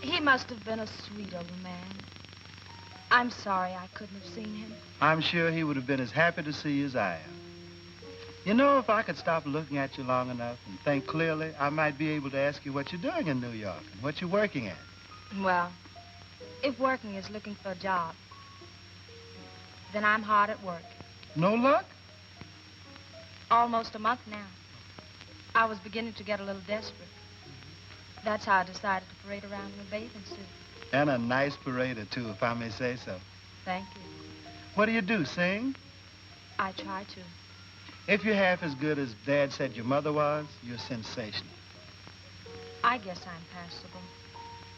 He must have been a sweet old man. I'm sorry I couldn't have seen him. I'm sure he would have been as happy to see you as I am. You know, if I could stop looking at you long enough and think clearly, I might be able to ask you what you're doing in New York and what you're working at. Well, if working is looking for a job, then I'm hard at work. No luck? Almost a month now. I was beginning to get a little desperate. That's how I decided to parade around in a bathing suit. And a nice parader, too, if I may say so. Thank you. What do you do, sing? I try to. If you're half as good as Dad said your mother was, you're sensational. I guess I'm passable.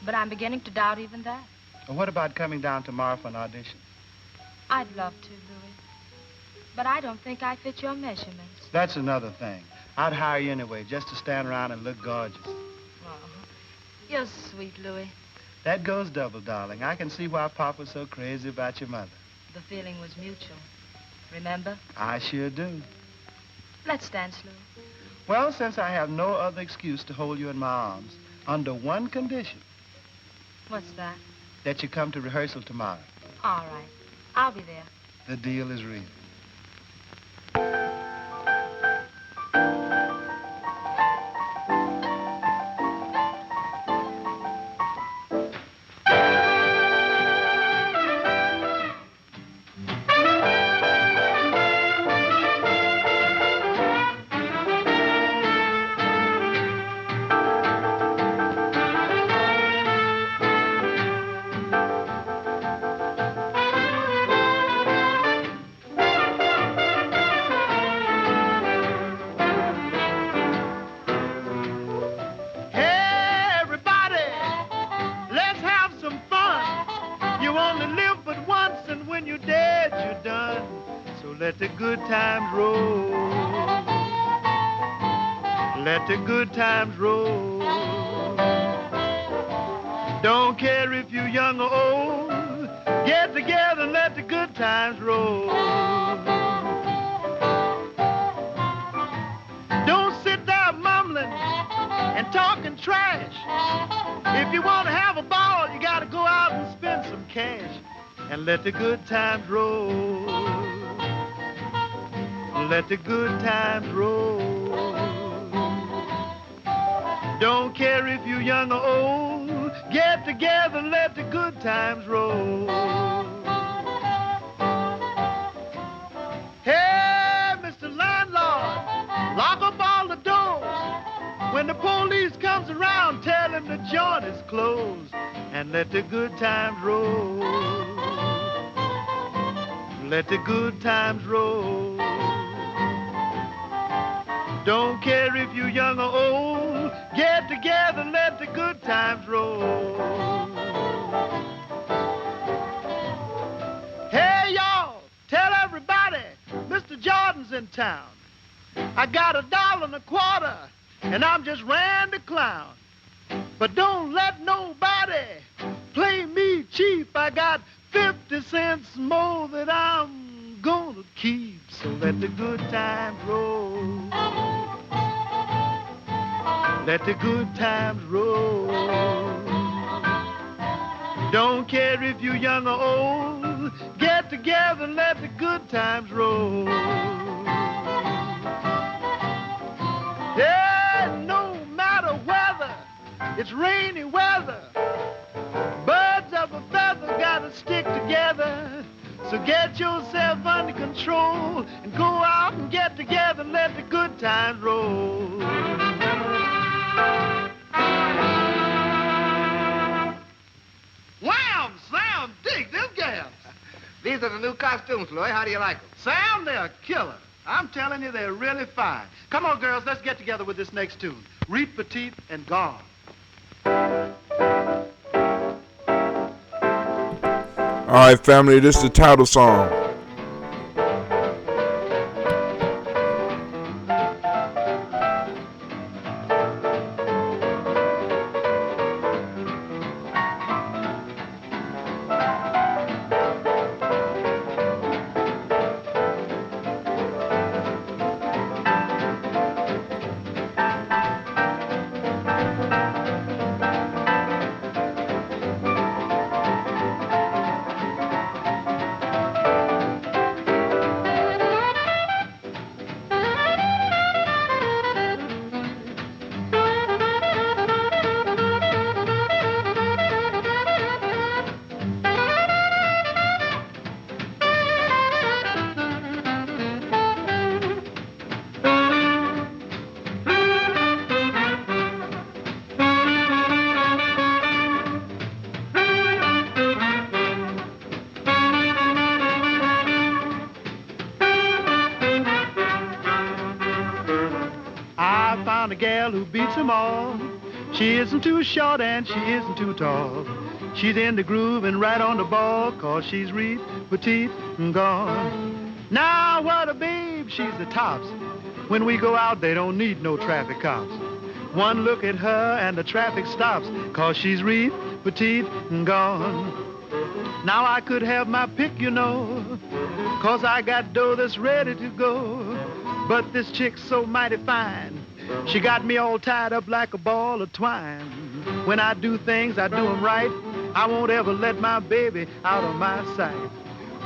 But I'm beginning to doubt even that. Well, what about coming down tomorrow for an audition? I'd love to, Louis. But I don't think I fit your measurements. That's another thing. I'd hire you anyway, just to stand around and look gorgeous. Oh, you're sweet, Louis. That goes double, darling. I can see why Pop was so crazy about your mother. The feeling was mutual. Remember? I sure do. Let's dance, Louis. Well, since I have no other excuse to hold you in my arms, under one condition. What's that? That you come to rehearsal tomorrow. All right. I'll be there. The deal is real. Let the good times roll. Let the good times roll. Don't care if you're young or old. Get together and let the good times roll. Don't sit there mumbling and talking trash. If you want to have a ball, you got to go out and spend some cash. And let the good times roll. Let the good times roll. Don't care if you're young or old. Get together and let the good times roll. Hey, Mr. Landlord, lock up all the doors. When the police comes around, tell them the joint is closed. And let the good times roll. Let the good times roll. Don't care if you're young or old. Get together and let the good times roll. Hey, y'all, tell everybody Mr. Jordan's in town. I got $1.25, and I'm just ran the clown. But don't let nobody play me cheap. I got 50 cents more that I'm gonna keep. So let the good times roll. Let the good times roll. Don't care if you're young or old. Get together and let the good times roll. Yeah, no matter whether it's rainy weather, birds of a feather gotta stick together. So get yourself under control and go out and get together and let the good times roll. Wham! Slam! Dig them gals! These are the new costumes, Louis. How do you like them? Sam, they're killer. I'm telling you, they're really fine. Come on, girls, let's get together with this next tune. Rete, Petite, and Gone. All right, family, this is the title song. gal who beats them all. She isn't too short and she isn't too tall. She's in the groove and right on the ball, 'cause she's Rete, Petite, and gone. Now what a babe, she's the tops. When we go out, they don't need no traffic cops. One look at her and the traffic stops, 'cause she's Rete, Petite, and gone. Now I could have my pick, you know, 'cause I got dough that's ready to go. But this chick's so mighty fine. She got me all tied up like a ball of twine. When I do things, I do them right. I won't ever let my baby out of my sight.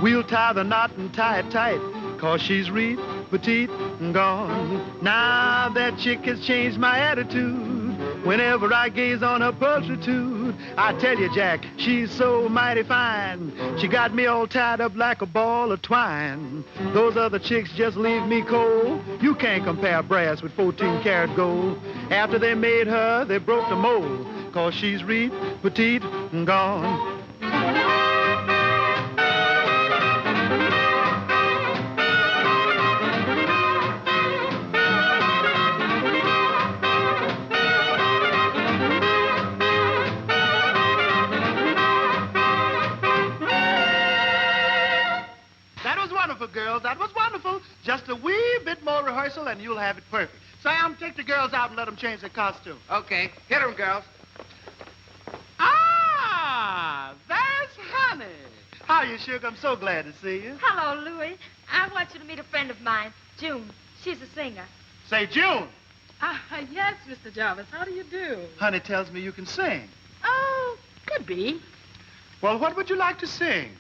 We'll tie the knot and tie it tight, 'cause she's Rete, Petite, and gone. Now that chick has changed my attitude. Whenever I gaze on her pulchritude, I tell you, Jack, she's so mighty fine. She got me all tied up like a ball of twine. Those other chicks just leave me cold. You can't compare brass with 14-karat gold. After they made her, they broke the mold, 'cause she's Rete, Petite, and gone. Girls, that was wonderful. Just a wee bit more rehearsal and you'll have it perfect. Sam, take the girls out and let them change their costume. Okay, hit them, girls. Ah, there's Honey. How you, Sugar? I'm so glad to see you. Hello, Louis. I want you to meet a friend of mine, June. She's a singer. Say, June. Yes, Mr. Jarvis. How do you do? Honey tells me you can sing. Oh, could be. Well, what would you like to sing?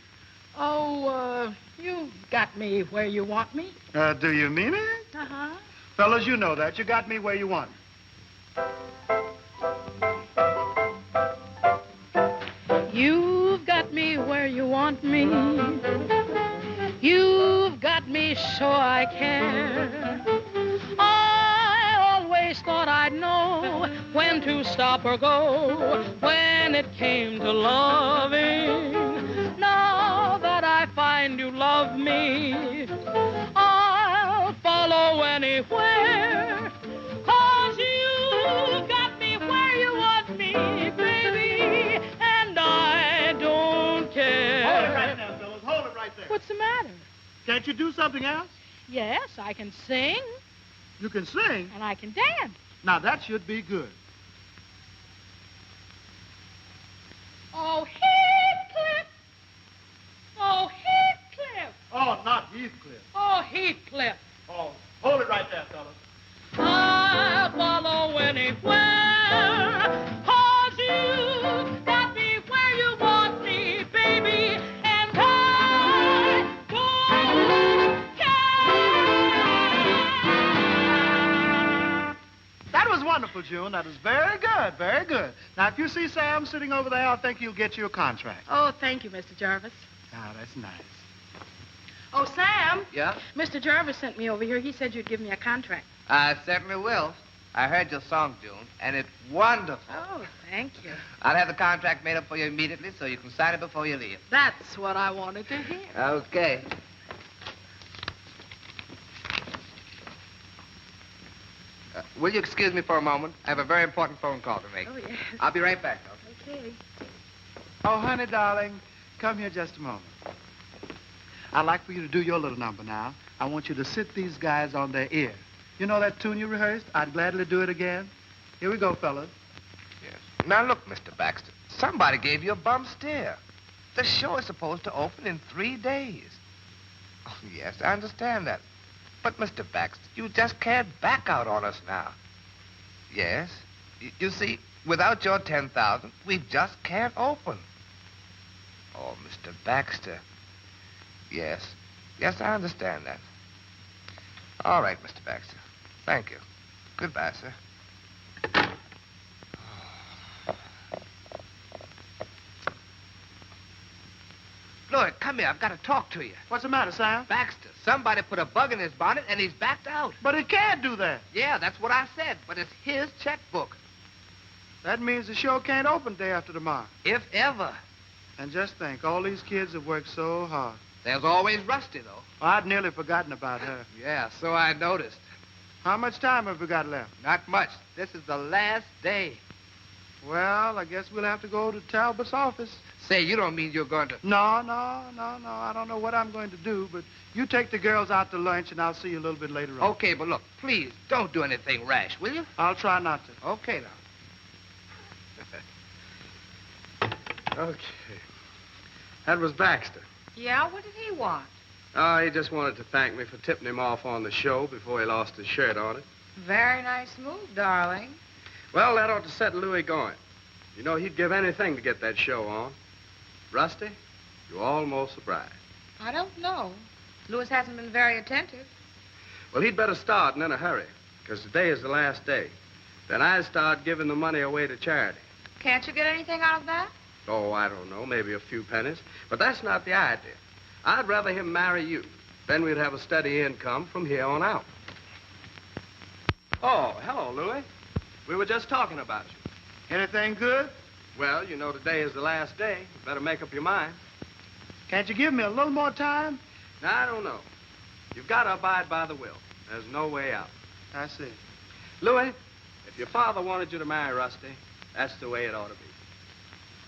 Oh, you got me where you want me. Do you mean it? Uh-huh. Fellas, you know that. You got me where you want me. You've got me where you want me. You've got me so I care. I always thought I'd know when to stop or go when it came to loving. Now that I find you love me, I'll follow anywhere, 'cause you got me where you want me, baby, and I don't care. Hold it right now, fellas. Hold it right there. What's the matter? Can't you do something else? Yes, I can sing. You can sing? And I can dance. Now, that should be good. Oh, Heathcliff! Oh, Heathcliff! Oh, not Heathcliff. Oh, Heathcliff! Oh, hold it right there, fellas. I'll follow anywhere, 'cause you got me where you want me, baby, and I don't care. That was wonderful, June. That was very good, very good. Now, if you see Sam sitting over there, I think he'll get you a contract. Oh, thank you, Mr. Jarvis. Ah, that's nice. Oh, Sam. Yeah? Mr. Jarvis sent me over here. He said you'd give me a contract. I certainly will. I heard your song, June, and it's wonderful. Oh, thank you. I'll have the contract made up for you immediately so you can sign it before you leave. That's what I wanted to hear. Okay. Will you excuse me for a moment? I have a very important phone call to make. Oh, yes. I'll be right back, though. Okay. Oh, honey, darling, come here just a moment. I'd like for you to do your little number now. I want you to sit these guys on their ear. You know that tune you rehearsed? I'd gladly do it again. Here we go, fellas. Yes. Now, look, Mr. Baxter, somebody gave you a bum steer. The show is supposed to open in 3 days. Oh, yes, I understand that. But, Mr. Baxter, you just can't back out on us now. Yes. You see, without your $10,000, we just can't open. Oh, Mr. Baxter. Yes. Yes, I understand that. All right, Mr. Baxter. Thank you. Goodbye, sir. Lloyd, come here. I've got to talk to you. What's the matter, Sam? Baxter, somebody put a bug in his bonnet and he's backed out. But it can't do that. Yeah, that's what I said, but it's his checkbook. That means the show can't open day after tomorrow. If ever. And just think, all these kids have worked so hard. There's always Rusty, though. Oh, I'd nearly forgotten about her. Yeah, so I noticed. How much time have we got left? Not much. This is the last day. Well, I guess we'll have to go to Talbot's office. Say, you don't mean you're going to... No. I don't know what I'm going to do, but you take the girls out to lunch, and I'll see you a little bit later on. Okay, but look, please, don't do anything rash, will you? I'll try not to. Okay, now. Okay. That was Baxter. Yeah, what did he want? Oh, he just wanted to thank me for tipping him off on the show before he lost his shirt on it. Very nice move, darling. Well, that ought to set Louis going. You know, he'd give anything to get that show on. Rusty, you're almost surprised. I don't know. Louis hasn't been very attentive. Well, he'd better start and in a hurry, because today is the last day. Then I'd start giving the money away to charity. Can't you get anything out of that? Oh, I don't know, maybe a few pennies. But that's not the idea. I'd rather him marry you. Then we'd have a steady income from here on out. Oh, hello, Louis. We were just talking about you. Anything good? Well, you know today is the last day. You better make up your mind. Can't you give me a little more time? Now, I don't know. You've got to abide by the will. There's no way out. I see. Louis, if your father wanted you to marry Rusty, that's the way it ought to be.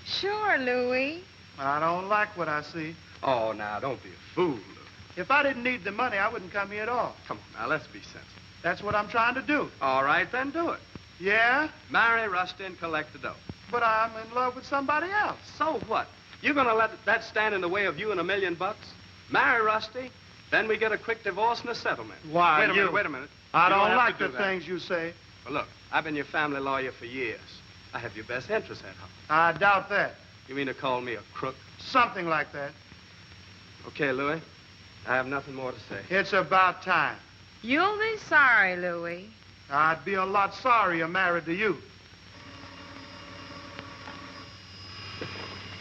Sure, Louis. I don't like what I see. Oh, now, don't be a fool, Louis. If I didn't need the money, I wouldn't come here at all. Come on, now, let's be sensible. That's what I'm trying to do. All right, then do it. Yeah? Marry Rusty and collect the dough. But I'm in love with somebody else. So what? You're going to let that stand in the way of you and $1 million? Marry Rusty, then we get a quick divorce and a settlement. Why, Wait a minute. I You don't have like to the do that. things you say. Well, look, I've been your family lawyer for years. I have your best interests at heart. I doubt that. You mean to call me a crook? Something like that. Okay, Louis. I have nothing more to say. It's about time. You'll be sorry, Louis. I'd be a lot sorrier married to you.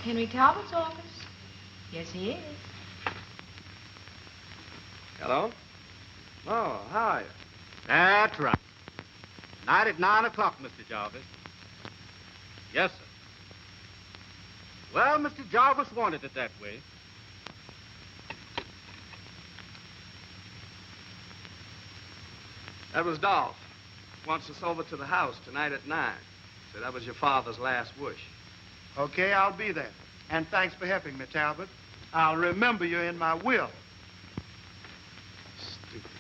Henry Talbot's office? Yes, he is. Hello? Oh, how are you? That's right. Night at 9 o'clock, Mr. Jarvis. Yes, sir. Well, Mr. Jarvis wanted it that way. That was Dolph. Wants us over to the house tonight at 9. So that was your father's last wish. Okay, I'll be there. And thanks for helping me, Talbot. I'll remember you in my will. Stupid.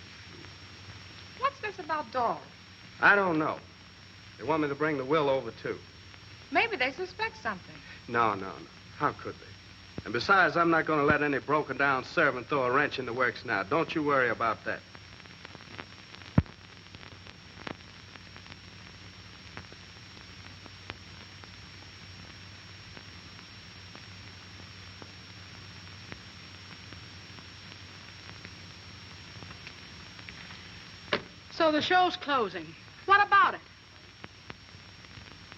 What's this about Dolph? I don't know. They want me to bring the will over, too. Maybe they suspect something. No. How could they? And besides, I'm not going to let any broken-down servant throw a wrench in the works now. Don't you worry about that. So the show's closing. What about it?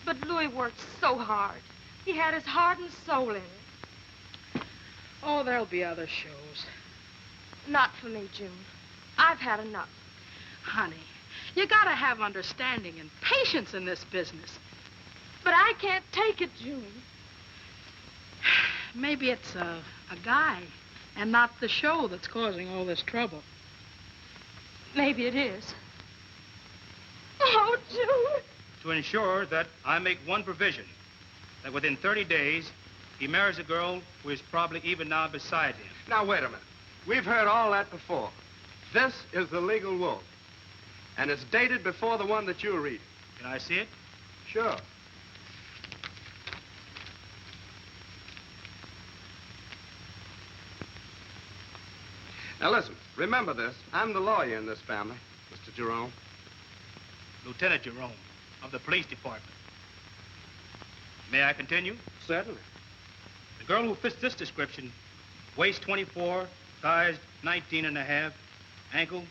But Louis worked so hard. He had his heart and soul in it. Oh, there'll be other shows. Not for me, June. I've had enough. Honey, you gotta have understanding and patience in this business. But I can't take it, June. Maybe it's a guy and not the show that's causing all this trouble. Maybe it is. Oh, June. To ensure that I make one provision, that within 30 days, he marries a girl who is probably even now beside him. Now, wait a minute. We've heard all that before. This is the legal will. And it's dated before the one that you're reading. Can I see it? Sure. Now, listen. Remember this. I'm the lawyer in this family, Mr. Jerome. Lieutenant Jerome of the police department. May I continue? Certainly. The girl who fits this description, waist 24, thighs 19 and a half, ankle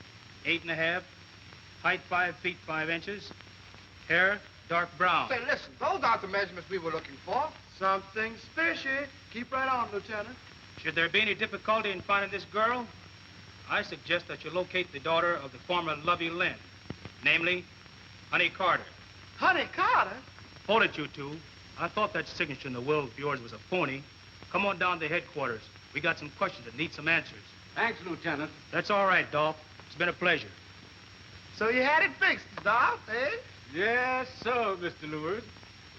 8 and a half, height 5 feet 5 inches, hair dark brown. Say, listen, those aren't the measurements we were looking for. Something's fishy. Keep right on, Lieutenant. Should there be any difficulty in finding this girl, I suggest that you locate the daughter of the former Lovey Lynn, namely, Honey Carter. Honey Carter? Hold it, you two. I thought that signature in the will of yours was a phony. Come on down to headquarters. We got some questions that need some answers. Thanks, Lieutenant. That's all right, Dolph. It's been a pleasure. So you had it fixed, Doc, eh? Yes, sir, Mr. Lewis.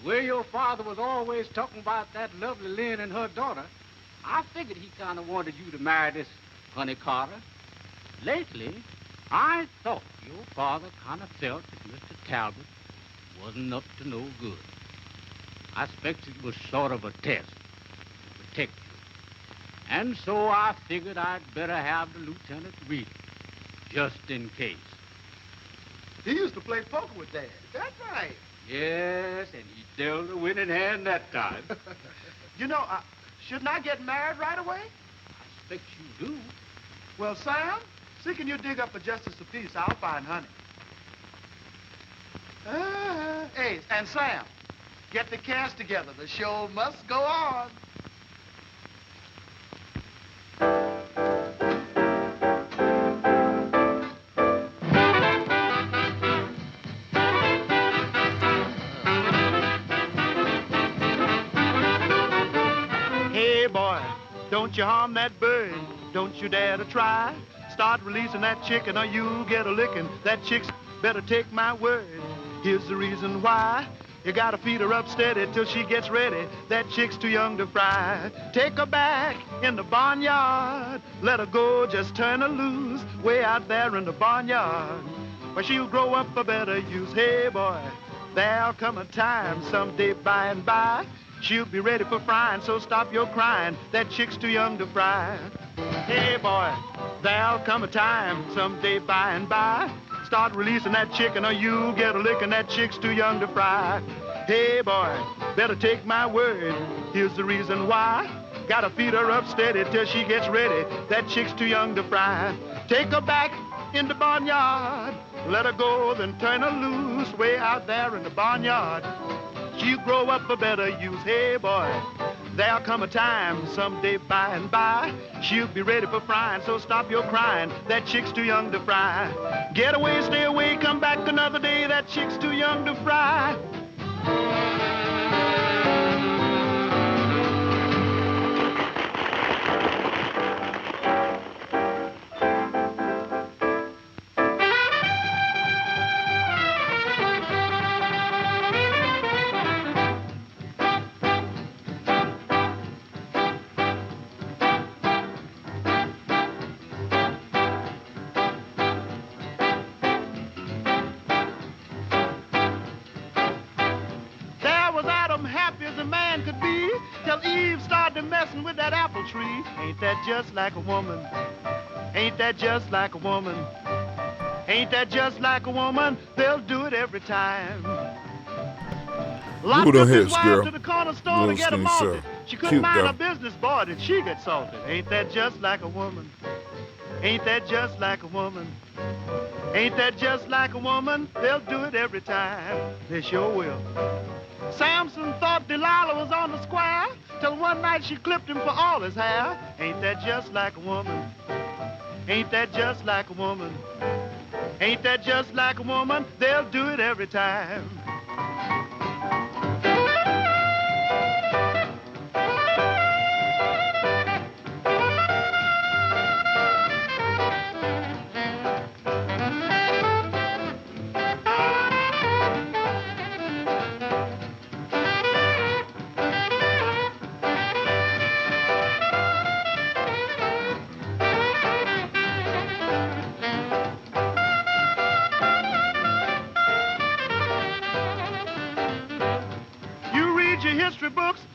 The way your father was always talking about that lovely Lynn and her daughter, I figured he kind of wanted you to marry this Honey Carter. Lately, I thought your father kind of felt that Mr. Talbot wasn't up to no good. I expect it was sort of a test to protect you. And so I figured I'd better have the lieutenant read it, just in case. He used to play poker with Dad. That's right. Yes, and he dealt a winning hand that time. You know, shouldn't I get married right away? I expect you do. Well, Sam, see can you dig up a justice of peace? I'll find Honey. Hey, and Sam, get the cast together. The show must go on. Hey, boy, don't you harm that bird. Don't you dare to try. Start releasing that chicken or you'll get a licking. That chick's better take my word. Here's the reason why. You gotta feed her up steady till she gets ready. That chick's too young to fry. Take her back in the barnyard. Let her go, just turn her loose. Way out there in the barnyard. Where she'll grow up for better use. Hey, boy, there'll come a time someday by and by. She'll be ready for frying, so stop your crying. That chick's too young to fry. Hey, boy, there'll come a time someday by and by. Start releasing that chicken or you'll get a licking. That chick's too young to fry. Hey, boy, better take my word. Here's the reason why. Gotta feed her up steady till she gets ready. That chick's too young to fry. Take her back in the barnyard. Let her go, then turn her loose. Way out there in the barnyard. She'll grow up for better use. Hey, boy, there'll come a time someday by and by. She'll be ready for frying, so stop your crying. That chick's too young to fry. Get away, stay away, come back another day. That chick's too young to fry. With that apple tree. Ain't that just like a woman? Ain't that just like a woman? Ain't that just like a woman? They'll do it every time. Locked up his wife to the corner store to get a malted. She couldn't mind her business, boy, did she get salted. Ain't that just like a woman? Ain't that just like a woman? Ain't that just like a woman? They'll do it every time. They sure will. Samson thought Delilah was on the square till one night she clipped him for all his hair. Ain't that just like a woman? Ain't that just like a woman? Ain't that just like a woman? They'll do it every time.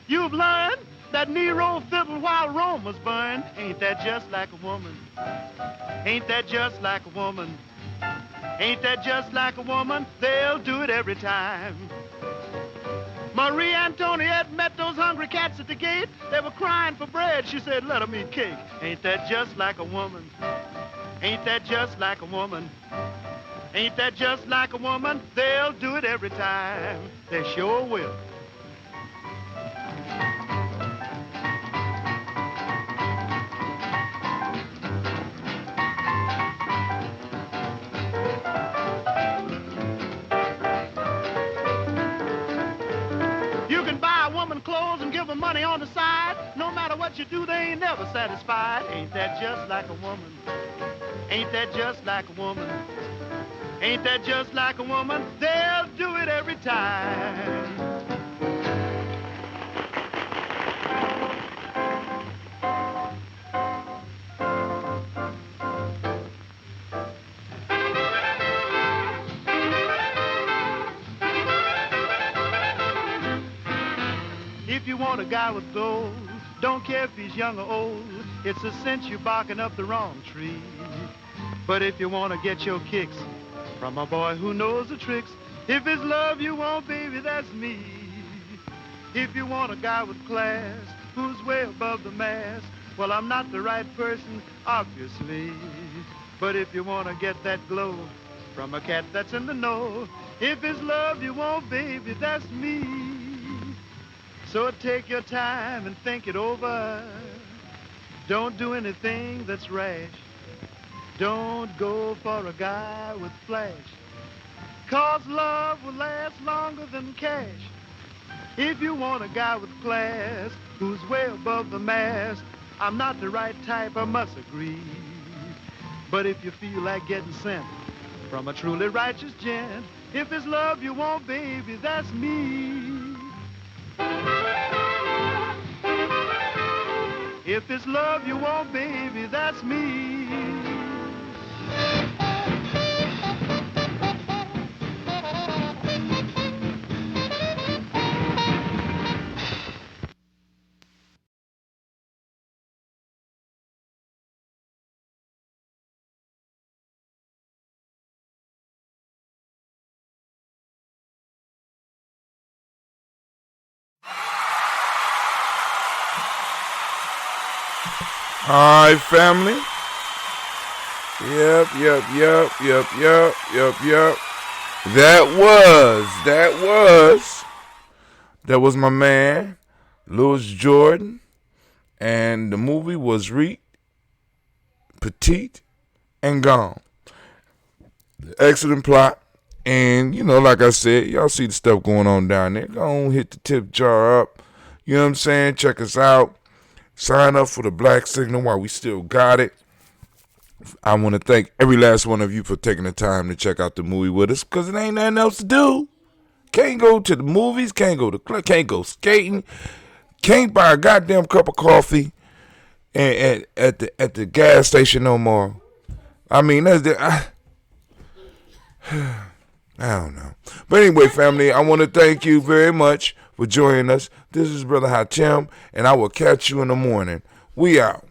You've learned that Nero fiddled while Rome was burned. Ain't that just like a woman? Ain't that just like a woman? Ain't that just like a woman? They'll do it every time. Marie Antoinette met those hungry cats at the gate. They were crying for bread. She said, let them eat cake. Ain't that just like a woman? Ain't that just like a woman? Ain't that just like a woman? They'll do it every time. They sure will. Clothes and give them money on the side. No matter what you do, they ain't never satisfied. Ain't that just like a woman? Ain't that just like a woman? Ain't that just like a woman? They'll do it every time. If you want a guy with gold, don't care if he's young or old, it's a cinch you're barking up the wrong tree. But if you want to get your kicks from a boy who knows the tricks, if it's love you want, baby, that's me. If you want a guy with class who's way above the mass, well, I'm not the right person, obviously. But if you want to get that glow from a cat that's in the know, if it's love you want, baby, that's me. So take your time and think it over. Don't do anything that's rash. Don't go for a guy with flash. 'Cause love will last longer than cash. If you want a guy with class who's way above the mass, I'm not the right type, I must agree. But if you feel like getting sent from a truly righteous gent, if it's love you want, baby, that's me. If it's love you want, baby, that's me. All right, family. Yep. That was my man, Louise Jordan. And the movie was Rete, Petite, and Gone. Excellent plot. And, you know, like I said, y'all see the stuff going on down there. Go on, hit the tip jar up. You know what I'm saying? Check us out. Sign up for the Black Signal while we still got it. I want to thank every last one of you for taking the time to check out the movie with us, because it ain't nothing else to do. Can't go to the movies, can't go to club, can't go skating, can't buy a goddamn cup of coffee at the gas station no more. I mean, that's I don't know. But anyway, family, I want to thank you very much for joining us. This is Brother Hatim, and I will catch you in the morning. We out.